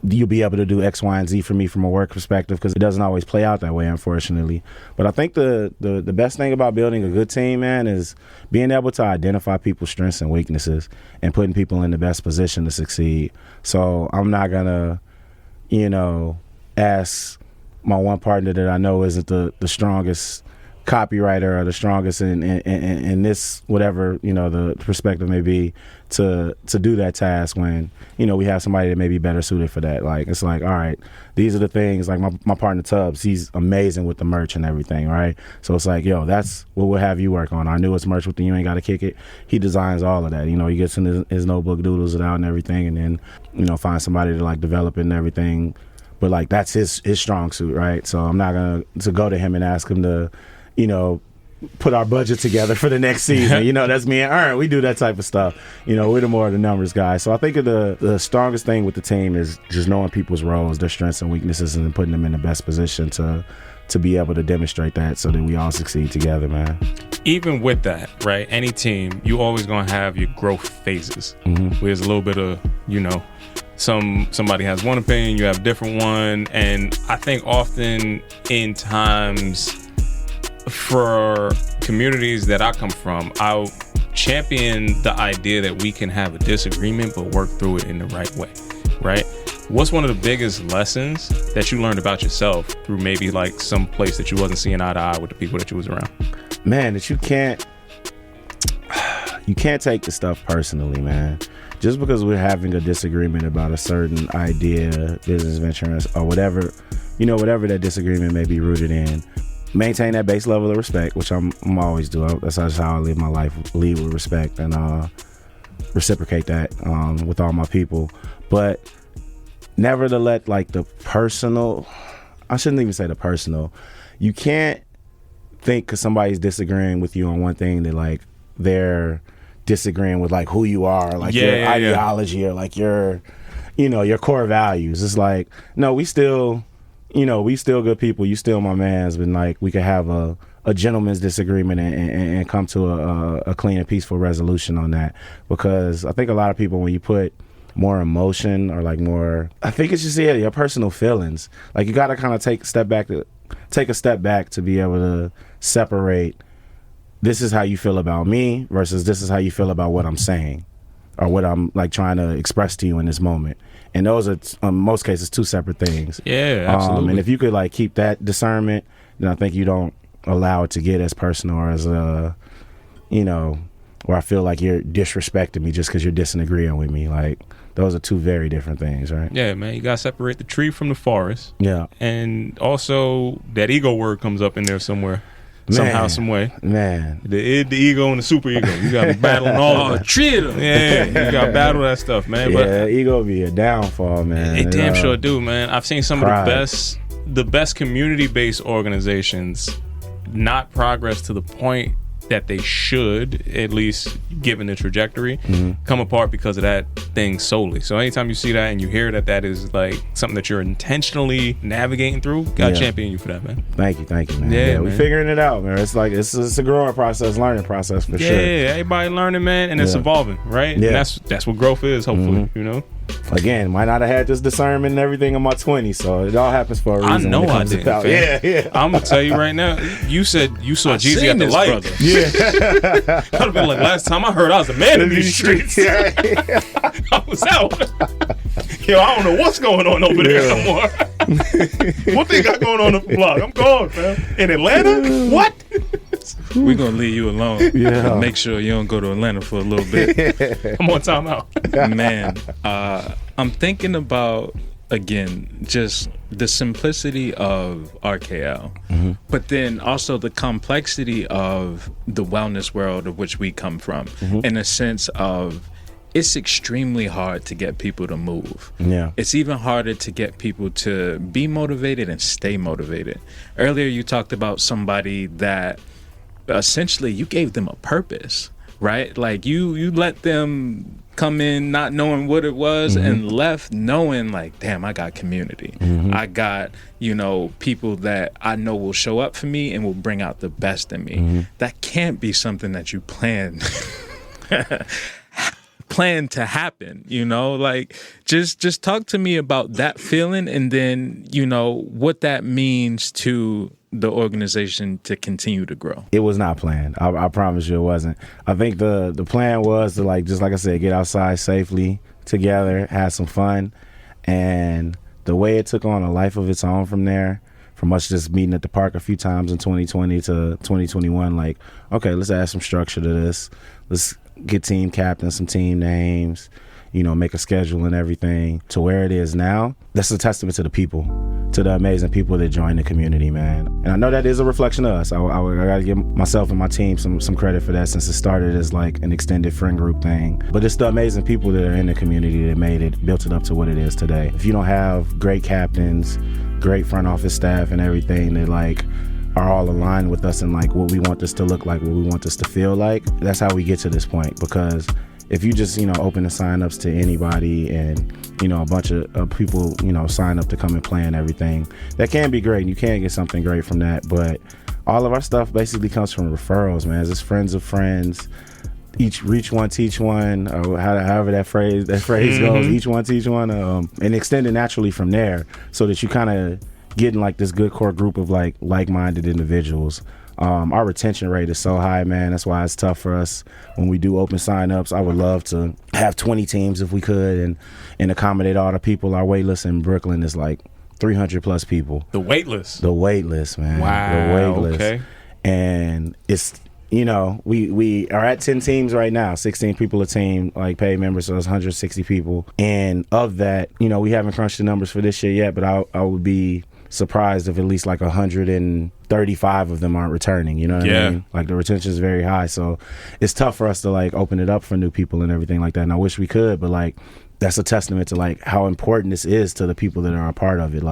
you'll be able to do X, Y, and Z for me from a work perspective, because it doesn't always play out that way, unfortunately. But I think the best thing about building a good team, man, is being able to identify people's strengths and weaknesses and putting people in the best position to succeed. So I'm not gonna, you know, ask my one partner that I know isn't the strongest copywriter or the strongest in this, whatever, you know, the perspective may be, to do that task, when, you know, we have somebody that may be better suited for that. Like, it's like, all right, these are the things, like my partner Tubbs, he's amazing with the merch and everything, right? So it's like, yo, that's what we'll have you work on. Our newest merch with the You Ain't Gotta Kick It, he designs all of that. You know, he gets in his notebook, doodles it out and everything, and then, you know, find somebody to like develop it and everything. But like, that's his strong suit, right? So I'm not gonna go to him and ask him to, you know, put our budget together for the next season. You know, that's me and Ern. We do that type of stuff. You know, we're the more of the numbers guys. So I think the strongest thing with the team is just knowing people's roles, their strengths and weaknesses, and putting them in the best position to be able to demonstrate that, so that we all succeed together, man. Even with that, right, any team, you always gonna have your growth phases. There's a little bit of, you know, somebody has one opinion, you have a different one. And I think often in times, for communities that I come from, I'll champion the idea that we can have a disagreement but work through it in the right way, right? What's one of the biggest lessons that you learned about yourself through maybe like some place that you wasn't seeing eye to eye with the people that you was around? Man, that you can't take the stuff personally, man. Just because we're having a disagreement about a certain idea, business venture, or whatever, you know, whatever that disagreement may be rooted in, maintain that base level of respect, which I'm always do. That's just how I live my life, lead with respect, and reciprocate that with all my people. But never to let like the personal, I shouldn't even say the personal, you can't think because somebody's disagreeing with you on one thing that like they're disagreeing with like who you are, like your ideology, or like your, you know, your core values. It's like, no, we still good people. You still my mans, but like we could have a gentleman's disagreement and come to a clean and peaceful resolution on that. Because I think a lot of people, when you put more emotion or like more, I think it's just your personal feelings. Like you got to kind of take a step back to be able to separate. This is how you feel about me versus this is how you feel about what I'm saying, or what I'm like trying to express to you in this moment. And those are, in most cases, two separate things. Yeah, absolutely. And if you could like keep that discernment, then I think you don't allow it to get as personal or as you know, where I feel like you're disrespecting me just because you're disagreeing with me. Like those are two very different things, right? Yeah, man. You gotta separate the tree from the forest. Yeah. And also that ego word comes up in there somewhere. Somehow, some way. Man. The ego and the super ego. You got to battle all of it. Yeah, you got to battle that stuff, man. Yeah, but ego be a downfall, man. It damn sure do, man. I've seen some of the best community-based organizations not progress to the point that they should, at least given the trajectory, come apart because of that thing solely. So anytime you see that and you hear that is like something that you're intentionally navigating through, gotta champion you for that, man. Thank you, man. Yeah, we're figuring it out, man. It's like it's a growing process, learning process for sure. Yeah, everybody learning, man, and it's evolving, right? Yeah. And that's what growth is, hopefully, you know. Again, might not have had this discernment and everything in my 20s, so it all happens for a reason. I know I didn't. Yeah. I'm gonna tell you right now. You said you saw Jeezy at the light. Brother. Yeah. I'd have been like, last time I heard I was a man in these streets. I was out. Yo, I don't know what's going on over there no more. What they got going on the block? I'm gone, fam. In Atlanta? What? We're gonna leave you alone. Yeah. Make sure you don't go to Atlanta for a little bit. I'm on timeout. Man, I'm thinking about, again, just the simplicity of RKL, but then also the complexity of the wellness world of which we come from, in a sense of it's extremely hard to get people to move. Yeah. It's even harder to get people to be motivated and stay motivated. Earlier, you talked about somebody that essentially you gave them a purpose, right? Like you let them come in not knowing what it was and left knowing like, damn, I got community. I got, people that I know will show up for me and will bring out the best in me. That can't be something that you plan to happen, like just talk to me about that feeling and then, what that means to the organization to continue to grow. It was not planned. I promise you it wasn't. I think the plan was to just like I said, get outside safely together, have some fun. And the way it took on a life of its own from there, from us just meeting at the park a few times in 2020 to 2021, okay, let's add some structure to this. Let's get team captains, some team names, make a schedule and everything to where it is now. That's a testament to the people, to the amazing people that join the community, man. And I know that is a reflection of us. I got to give myself and my team some credit for that, since it started as an extended friend group thing. But it's the amazing people that are in the community that made it, built it up to what it is today. If you don't have great captains, great front office staff and everything that are all aligned with us and what we want this to look like, what we want this to feel like, that's how we get to this point. Because if you just open the sign-ups to anybody and a bunch of people sign up to come and play and everything, that can be great and you can get something great from that. But all of our stuff basically comes from referrals, man. It's friends of friends. Each reach one, teach one, or however that phrase goes. Each one, teach one, and extend it naturally from there, so that you kind of get in this good core group of like-minded individuals. Our retention rate is so high, man. That's why it's tough for us when we do open sign-ups. I would love to have 20 teams if we could and accommodate all the people. Our wait list in Brooklyn is 300 plus people. The wait list? The wait list, man. Wow. The wait list. Okay. And it's, we are at 10 teams right now, 16 people a team, paid members, so it's 160 people. And of that, we haven't crunched the numbers for this year yet, but I would be surprised if at least 135 of them aren't returning. You know what I mean? The retention is very high, so it's tough for us to open it up for new people and everything like that. And I wish we could, but that's a testament to how important this is to the people that are a part of it.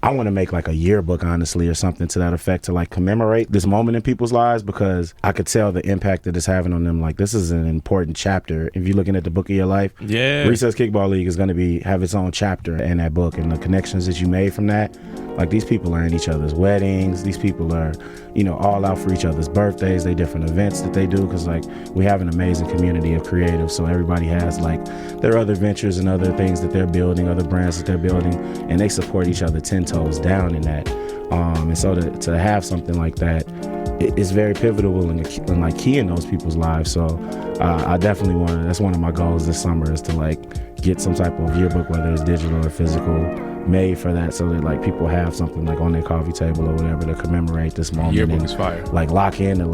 I want to make a yearbook, honestly, or something to that effect, to commemorate this moment in people's lives, because I could tell the impact that it's having on them. This is an important chapter. If you're looking at the book of your life, Recess Kickball League is going to have its own chapter in that book, and the connections that you made from that. These people are in each other's weddings. These people are, all out for each other's birthdays. They different events that they do, because we have an amazing community of creatives. So everybody has their other ventures and other things that they're building, other brands that they're building, and they support each other 10 toes down in that. And so to have something like that, it's very pivotal and key in those people's lives. So I definitely that's one of my goals this summer, is to get some type of yearbook, whether it's digital or physical, made for that, so that people have something on their coffee table or whatever to commemorate this moment. Yearbook is fire. Lock in to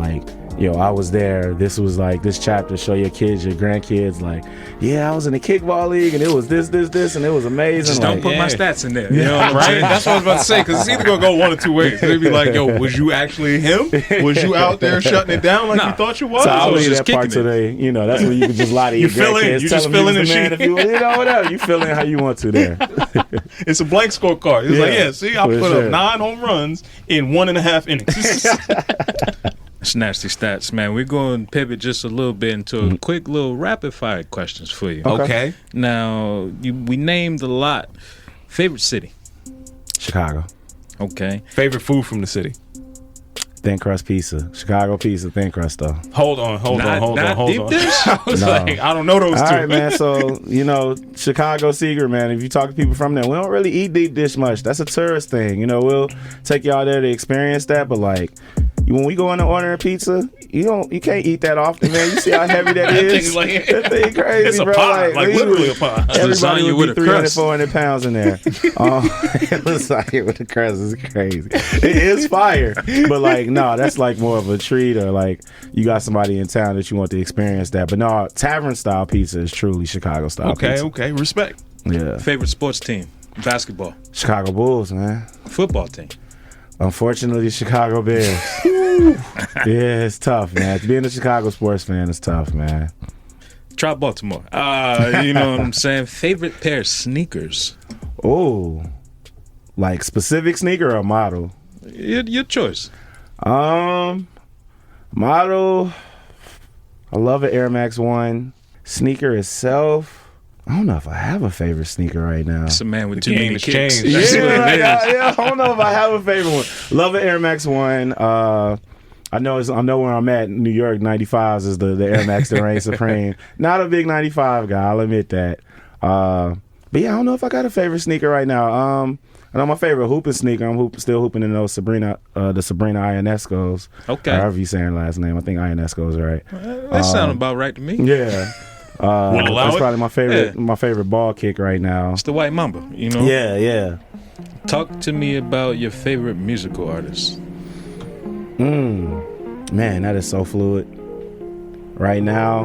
I was there. This was this chapter. Show your kids, your grandkids, I was in the kickball league and it was this, and it was amazing. Just don't put my stats in there. You know what I'm saying? That's what I was about to say, because it's either gonna go one or two ways. They'd be was you actually him? Was you out there shutting it down you thought you was? So I'll was leave that part today. That's where you can just lie to your grandkids. You just fill in the sheet. If you whatever. You fill in how you want to there. It's a blank scorecard. It's see, I put up 9 home runs in 1.5 innings. It's nasty stats, man. We're going to pivot just a little bit into a quick little rapid fire questions for you. Okay. Now, we named a lot. Favorite city? Chicago. Okay. Favorite food from the city? Thin crust pizza. Chicago pizza, thin crust though. Hold on. Deep dish? I was I don't know those two. All right, man. So, Chicago secret, man. If you talk to people from there, we don't really eat deep dish much. That's a tourist thing. We'll take y'all there to experience that, but when we go in and order a pizza, you can't eat that often, man. You see how heavy that is? That thing crazy, it's a bro. pot, like literally a pot. Everybody would be 300, crust. 400 pounds in there. Lasagna with the crust is crazy. It is fire, but like, no, that's like more of a treat, or like you got somebody in town that you want to experience that. But no, tavern style pizza is truly Chicago style pizza. Okay, respect. Yeah. Favorite sports team? Basketball. Chicago Bulls, man. Football team. Unfortunately, Chicago Bears. Yeah, it's tough, man. Being a Chicago sports fan is tough, man. Try Baltimore. You know what I'm saying? Favorite pair of sneakers? Oh, like specific sneaker or model? Your choice. Model. I love an Air Max 1. Sneaker itself, I don't know if I have a favorite sneaker right now. It's a man with The too many game has kicks. changed. That's what it is. Yeah, I don't know if I have a favorite one. Love an Air Max 1. I know where I'm at. New York 95s is the Air Max that reigns supreme. Not a big 95 guy, I'll admit that. But yeah, I don't know if I got a favorite sneaker right now. I know my favorite hooping sneaker. I'm still hooping in those the Sabrina Ionescos. Okay. However you say her last name. I think Ionesco is right. That sounds about right to me. Yeah. allow That's it? probably my favorite ball kick right now. It's the White Mamba, you know? Yeah. Talk to me about your favorite musical artist. Man, that is so fluid. Right now,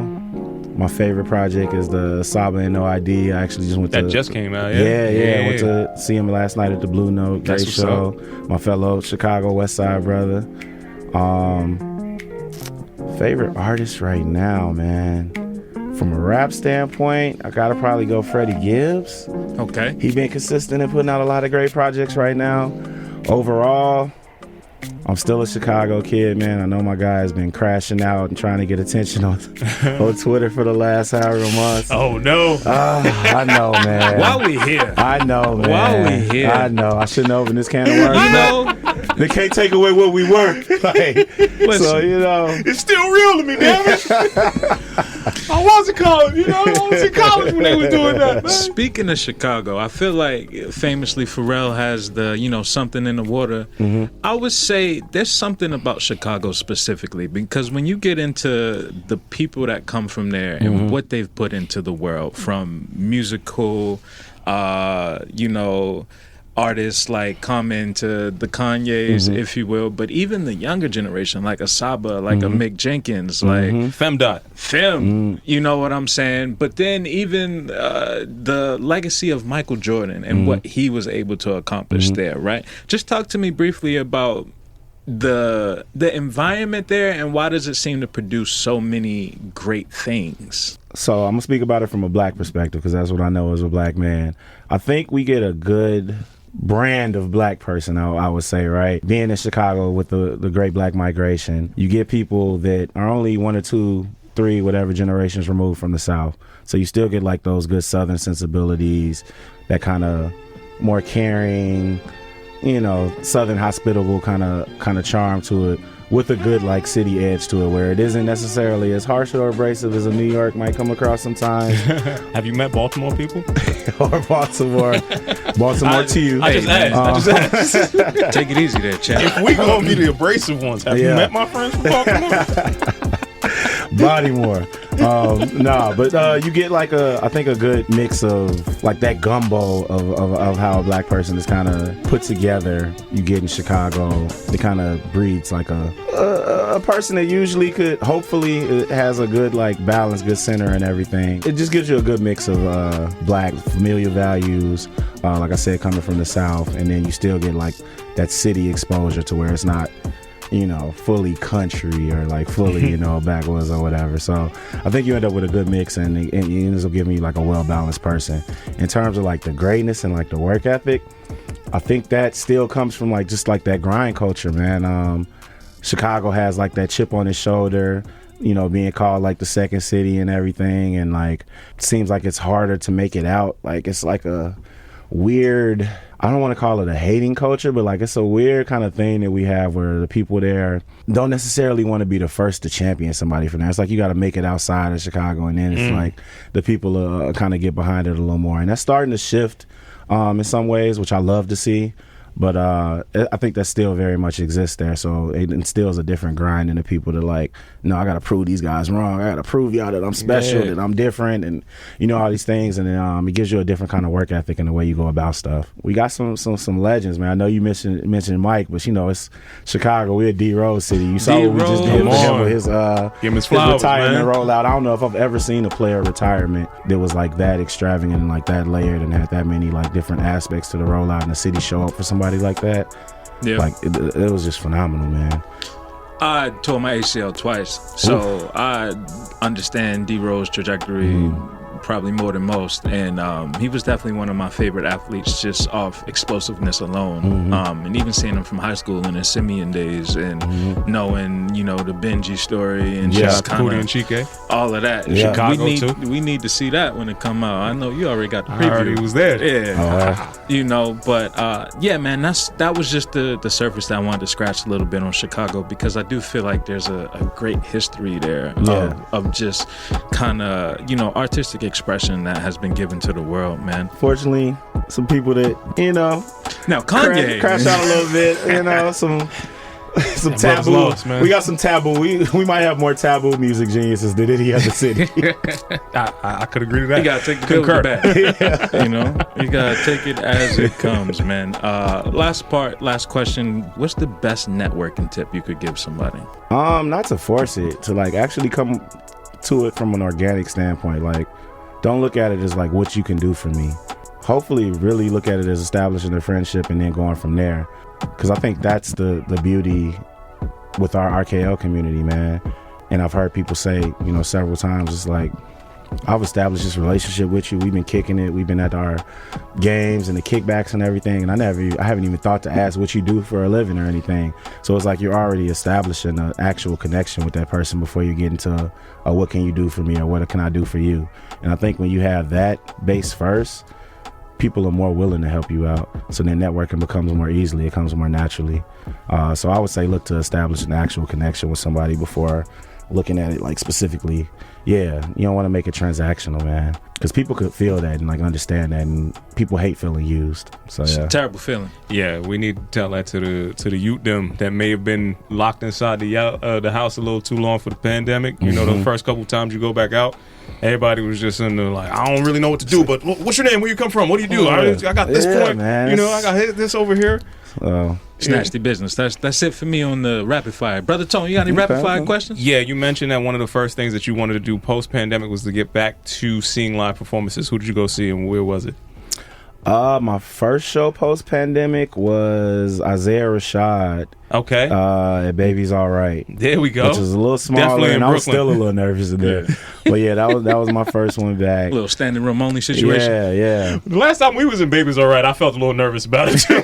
my favorite project is the Saba and No ID. I actually just went That to... just came out, Yeah. Went to see him last night at the Blue Note. Great That's what's show. My fellow Chicago West Side brother. Favorite artist right now, man. From a rap standpoint, I gotta probably go Freddie Gibbs. Okay. He been consistent in putting out a lot of great projects right now. Overall, I'm still a Chicago kid, man. I know my guy has been crashing out and trying to get attention on Twitter for the last however months. Oh no! I know, man. While we here. I know, man. While we here. I know. I shouldn't open this can of worms. You know, They can't take away what we were. Like, so, you know. It's still real to me, damn it! I was in college, you know. I was in college when they was doing that. Man. speaking of Chicago, I feel like famously Pharrell has the, something in the water. Mm-hmm. I would say there's something about Chicago specifically, because when you get into the people that come from there and Mm-hmm. what they've put into the world, from musical, artists like Common to the Kanyes, Mm-hmm. if you will, but even the younger generation, like a Saba, like a Mick Jenkins, like Femdot. Fem, you know what I'm saying? But then even the legacy of Michael Jordan and what he was able to accomplish there, right? Just talk to me briefly about the environment there, and why does it seem to produce so many great things? So I'm going to speak about it from a black perspective, because that's what I know as a black man. I think we get a good brand of black person, I would say, right? Being in Chicago with the great black migration, you get people that are only 1 or 2, 3, whatever generations removed from the South. So you still get like those good Southern sensibilities, that kind of more caring, Southern hospitable kind of charm to it, with a good like city edge to it, where it isn't necessarily as harsh or abrasive as a New York might come across sometimes. Have you met Baltimore people? Or Baltimore to you. I just asked. Take it easy there, Chad. If we gonna be the abrasive ones, have you met my friends from Baltimore? Bodymore. But you get like I think a good mix of like that gumbo of how a black person is kind of put together. You get in Chicago, it kind of breeds like a person that usually could, hopefully has a good like balance, good center and everything. It just gives you a good mix of black familiar values, like I said, coming from the South, and then you still get like that city exposure to where it's not fully country or like fully, backwoods or whatever. So I think you end up with a good mix, and it ends up giving you like a well-balanced person. In terms of like the greatness and like the work ethic, I think that still comes from like just like that grind culture, man. Chicago has like that chip on his shoulder, being called like the second city and everything, and like it seems like it's harder to make it out. Like it's like a weird, I don't want to call it a hating culture, but like it's a weird kind of thing that we have where the people there don't necessarily want to be the first to champion somebody from there. It's like you got to make it outside of Chicago, and then it's like the people kind of get behind it a little more, and that's starting to shift in some ways, which I love to see. But I think that still very much exists there. So it instills a different grind in the people to like, no, I got to prove these guys wrong. I got to prove y'all that I'm special, that I'm different, and all these things. And then it gives you a different kind of work ethic in the way you go about stuff. We got some legends, man. I know you mentioned Mike, but it's Chicago. We're a D Rose city. You saw what we just did for him with his retirement rollout. I don't know if I've ever seen a player retirement that was like that extravagant and like that layered and had that many like different aspects to the rollout, and the city show up for somebody like that. Yeah, like it was just phenomenal, man. I tore my ACL twice, so I understand D Rose's trajectory probably more than most, and he was definitely one of my favorite athletes just off explosiveness alone. And even seeing him from high school in his Simeon days, and knowing the Benji story and just kind of all of that. Yeah. Chicago we need to see that when it come out. I know you already got the preview. I already was there. Yeah, but yeah, man, that was just the surface that I wanted to scratch a little bit on Chicago, because I do feel like there's a great history there of just kind of artistic expression that has been given to the world, man. Fortunately, some people that now Kanye crash out a little bit, some taboo. Lost, man. We got some taboo. We might have more taboo music geniuses than any other city. I could agree to that. You gotta take the good back. You gotta take it as it comes, man. Last question. What's the best networking tip you could give somebody? Not to force it, to like actually come to it from an organic standpoint. Like, don't look at it as like what you can do for me. Hopefully really look at it as establishing a friendship and then going from there. Because I think that's the beauty with our RKL community, man. And I've heard people say, several times, it's like, I've established this relationship with you. We've been kicking it. We've been at our games and the kickbacks and everything. And I haven't even thought to ask what you do for a living or anything. So it's like you're already establishing an actual connection with that person before you get into what can you do for me or what can I do for you. And I think when you have that base first, people are more willing to help you out. So then networking becomes more easily. It comes more naturally. So I would say look to establish an actual connection with somebody before looking at it like specifically. Yeah, you don't want to make it transactional, man, because people could feel that and like understand that, and people hate feeling used. So it's a terrible feeling. Yeah, we need to tell that to the youth them that may have been locked inside the house a little too long for the pandemic. The first couple times you go back out, everybody was just in the like, I don't really know what to do, but what's your name? Where you come from? What do you do? I got this point. Man. I got this over here. Snatch the business. That's it for me on the rapid fire. Brother Tone, you got any rapid fire questions? Yeah, you mentioned that one of the first things that you wanted to do post-pandemic was to get back to seeing live performances. Who did you go see and where was it? My first show post-pandemic was Isaiah Rashad. Okay. At Baby's All Right. There we go. Which was a little smaller, and I was still a little nervous in there. But yeah, that was my first one back. A little standing room only situation. Yeah. The last time we was in Baby's All Right, I felt a little nervous about it too.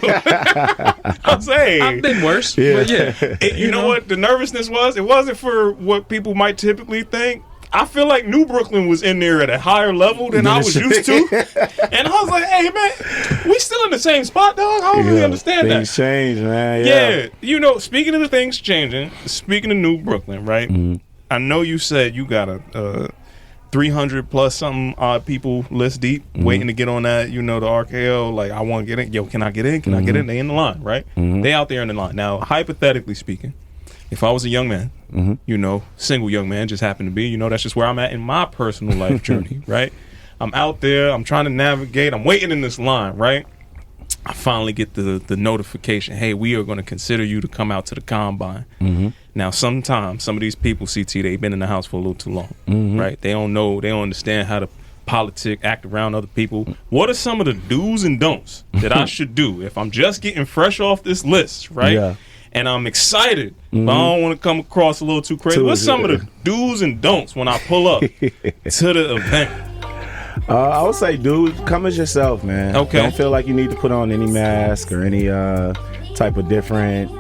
I'm saying. I've been worse. Yeah. But yeah. You know what the nervousness was? It wasn't for what people might typically think. I feel like New Brooklyn was in there at a higher level than I was used to. And I was like, hey, man, we still in the same spot, dog? I don't really understand things that. Things change, man. Yeah. Speaking of the things changing, speaking of New Brooklyn, right? Mm-hmm. I know you said you got a 300 plus something odd people list deep waiting to get on that, the RKL. Like, I want to get in. Yo, can I get in? Can I get in? They in the line, right? Mm-hmm. They out there in the line. Now, hypothetically speaking, if I was a young man, single young man, just happened to be, that's just where I'm at in my personal life journey, right? I'm out there, I'm trying to navigate, I'm waiting in this line, right? I finally get the notification, hey, we are going to consider you to come out to the combine. Mm-hmm. Now, sometimes some of these people, CT, they've been in the house for a little too long, right? They don't know, they don't understand how to politic, act around other people. What are some of the do's and don'ts that I should do if I'm just getting fresh off this list, right? Yeah. And I'm excited, but I don't want to come across a little too crazy. What's some of the do's and don'ts when I pull up to the event? I would say, dude, come as yourself, man. Okay. Don't feel like you need to put on any mask or any type of different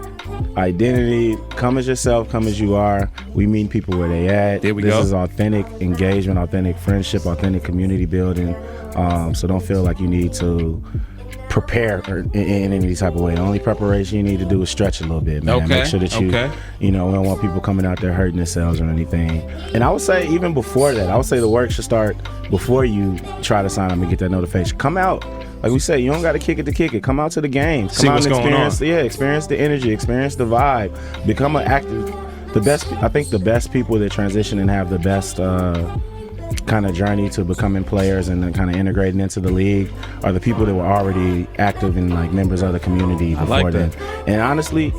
identity. Come as yourself, come as you are. We meet people where they at. There we go. This is authentic engagement, authentic friendship, authentic community building. So don't feel like you need to prepare in any type of way. The only preparation you need to do is stretch a little bit, man. Okay. Make sure that you know, we don't want people coming out there hurting themselves or anything. And I would say even before that, I would say the work should start before you try to sign up and get that notification. Come out. Like we say, you don't got to kick it to kick it. Come out to the games. Come See out what's and going on. experience the energy, experience the vibe. Become an active. I think the best people that transition and have the best kind of journey to becoming players and then kind of integrating into the league are the people that were already active and like members of the community before then. And honestly,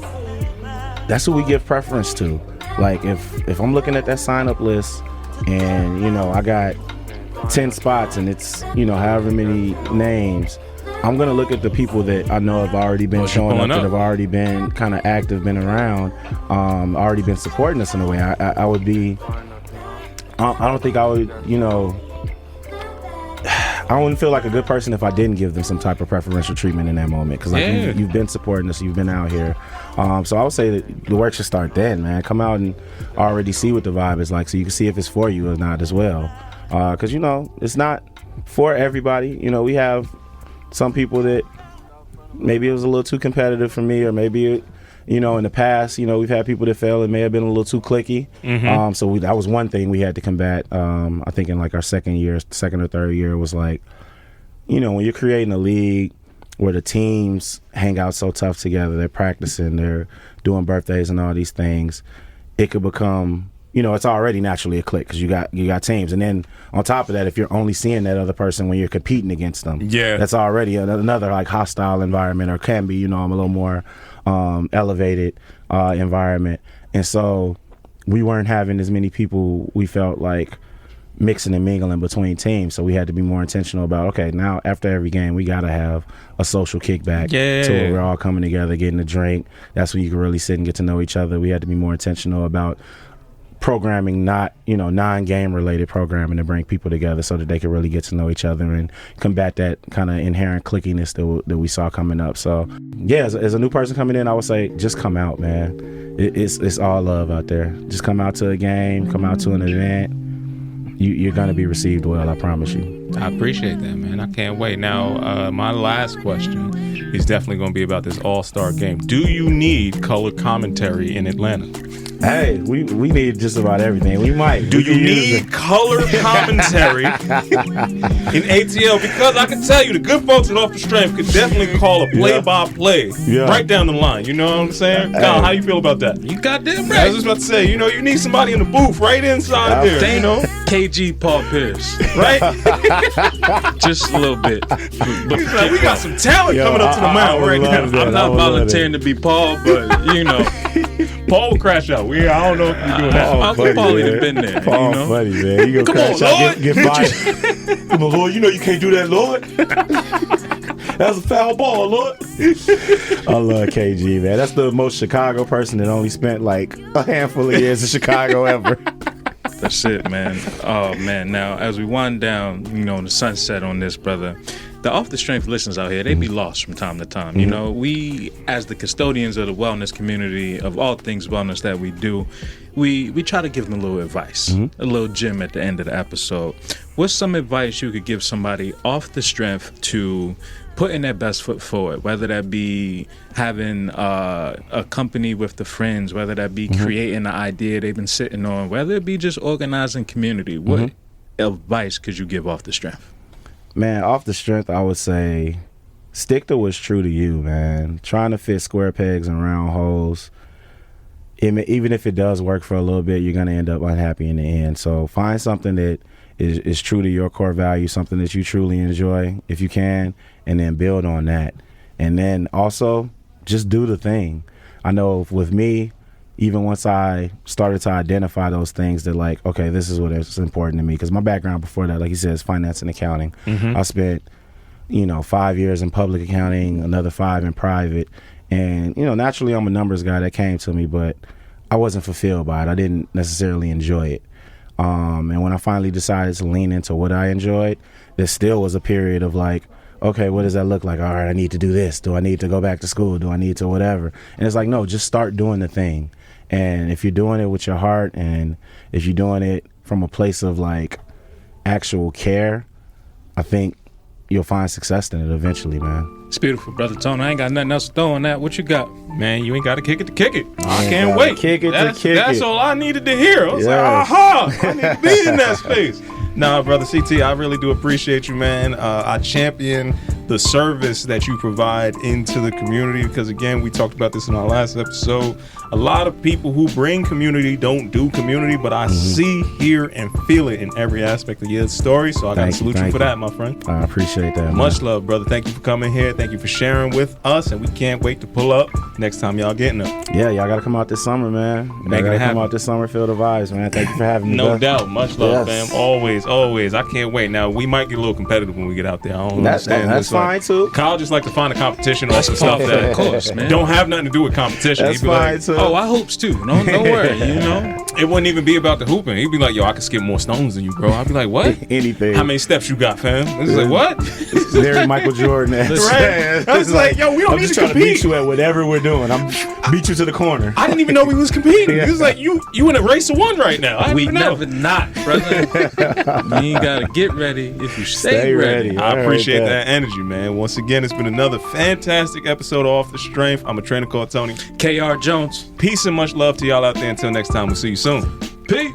that's who we give preference to. Like if I'm looking at that sign up list and, you know, I got 10 spots and it's, you know, however many names, I'm going to look at the people that I know have already been showing up, that have already been kind of active, been around, already been supporting us in a way. I would be, I don't think I would, you know, I wouldn't feel like a good person if I didn't give them some type of preferential treatment in that moment, because like you've been supporting us, you've been out here. So I would say that the work should start then, man. Come out and already see what the vibe is like so you can see if it's for you or not as well. Because, you know, it's not for everybody. You know, we have some people that maybe it was a little too competitive for me, or maybe you know, in the past, you know, we've had people that felt it may have been a little too cliquey. So that was one thing we had to combat. I think in like our second or third year was like, you know, when you're creating a league where the teams hang out so tough together, they're practicing, they're doing birthdays and all these things, it could become, you know, it's already naturally a clique because you got teams. And then on top of that, if you're only seeing that other person when you're competing against them, that's already another like hostile environment, or can be, you know, I'm a little more elevated environment. And so we weren't having as many people, we felt like, mixing and mingling between teams. So we had to be more intentional about, okay, now after every game we got to have a social kickback to where we're all coming together, getting a drink. That's when you can really sit and get to know each other. We had to be more intentional about programming, not, you know, non-game related programming, to bring people together so that they could really get to know each other and combat that kind of inherent clickiness that we saw coming up. So yeah, as a new person coming in, I would say just come out, man. It's all love out there. Just come out to a game, come out to an event. You're going to be received well, I promise you. I appreciate that, man. I can't wait. Now, my last question is definitely going to be about this All-Star game. Do you need color commentary in Atlanta? Hey, we need just about everything. We might. Do you need color commentary in ATL? Because I can tell you, the good folks at Off the Strength could definitely call a play-by-play right down the line. You know what I'm saying? Kyle, how you feel about that? You goddamn right. I was just about to say, you know, you need somebody in the booth right inside there, you know? KG Paul Pierce. Right? Just a little bit. But He's like, we got some talent coming up to the mound right now. I'm not volunteering to be be Paul, but, you know. Paul will crash out. I don't know if you're doing that. Uncle Paulie done been there. Paul, you know? funny, man. You gonna Come crash on, out, Lord. get fired. Come on, Lord. You know you can't do that, Lord. That's a foul ball, Lord. I love KG, man. That's the most Chicago person that only spent like a handful of years in Chicago ever. That's it, man. Oh, man. Now, as we wind down, you know, the sunset on this, brother, the Off the Strength listeners out here, they be lost from time to time. You know, we, as the custodians of the wellness community, of all things wellness that we do, we try to give them a little advice, a little gem at the end of the episode. What's some advice you could give somebody off the strength to putting their best foot forward, whether that be having a company with the friends, whether that be creating an idea they've been sitting on, whether it be just organizing community? What advice could you give off the strength? Man, off the strength, I would say stick to what's true to you, man. Trying to fit square pegs in round holes, even if it does work for a little bit, you're going to end up unhappy in the end. So find something that is true to your core value, something that you truly enjoy, if you can, and then build on that. And then also just do the thing. I know with me, even once I started to identify those things that like, okay, this is what is important to me. Because my background before that, like you said, is finance and accounting. I spent, 5 years in public accounting, another 5 in private. And, naturally I'm a numbers guy. That came to me, but I wasn't fulfilled by it. I didn't necessarily enjoy it. And when I finally decided to lean into what I enjoyed, there still was a period of like, okay, what does that look like? All right, I need to do this. Do I need to go back to school? Do I need to whatever? And it's like, no, just start doing the thing. And if you're doing it with your heart, and if you're doing it from a place of like actual care, I think you'll find success in it eventually, man. It's beautiful, brother Tony. I ain't got nothing else to throw on that. What you got? Man, you ain't got to kick it to kick it. I can't wait. That's all I needed to hear. I was like, aha, I need to be in that space. Nah, brother CT, I really do appreciate you, man. I champion the service that you provide into the community because, again, we talked about this in our last episode. A lot of people who bring community don't do community, but I see, hear, and feel it in every aspect of your story. So I got to salute you for that, my friend. I appreciate that, man. Much love, brother. Thank you for coming here. Thank you for sharing with us, and we can't wait to pull up next time y'all getting up. Yeah, y'all got to come out this summer, man. Make it happen. Come out this summer, feel the vibes, man. Thank you for having me. No doubt. Much love, Yes. fam. Always. I can't wait. Now, we might get a little competitive when we get out there. I don't understand. That's fine, too. Kyle just like to find a competition off the stuff that Of course, man. don't have nothing to do with competition. That's He'd be fine, like, too. Oh, I hopes too. Don't worry, you know. it wouldn't even be about the hooping. He'd be like, yo, I can skip more stones than you, bro. I'd be like, what? Anything. How many steps you got, fam? It's like, what? It's very Michael Jordan. Right? I was like, yo, we don't I'm need just to trying to beat compete. you at whatever we're doing. I'm beat you to the corner. I didn't even know we was competing. He was like, you in a race of one right now. I We didn't know. never not, brother. You ain't gotta get ready if you stay ready. I appreciate that energy, man. Once again, it's been another fantastic episode of Off the Strength. I'm a trainer called Tony. KR Jones. Peace and much love to y'all out there. Until next time, we'll see you soon. Peace.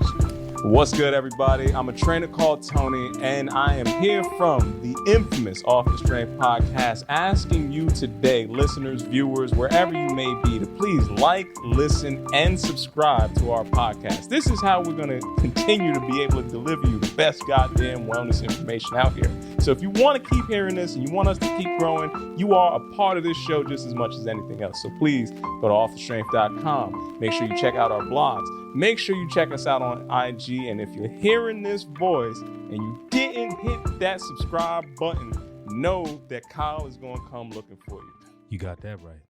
What's good, everybody? I'm a trainer called Tony, and I am here from the infamous Off the Strength podcast, asking you today, listeners, viewers, wherever you may be, to please like, listen, and subscribe to our podcast. This is how we're going to continue to be able to deliver you the best goddamn wellness information out here. So if you want to keep hearing this and you want us to keep growing, you are a part of this show just as much as anything else. So please go to offthestrength.com. Make sure you check out our blogs. Make sure you check us out on IG. And if you're hearing this voice and you didn't hit that subscribe button, know that Kyle is going to come looking for you. You got that right.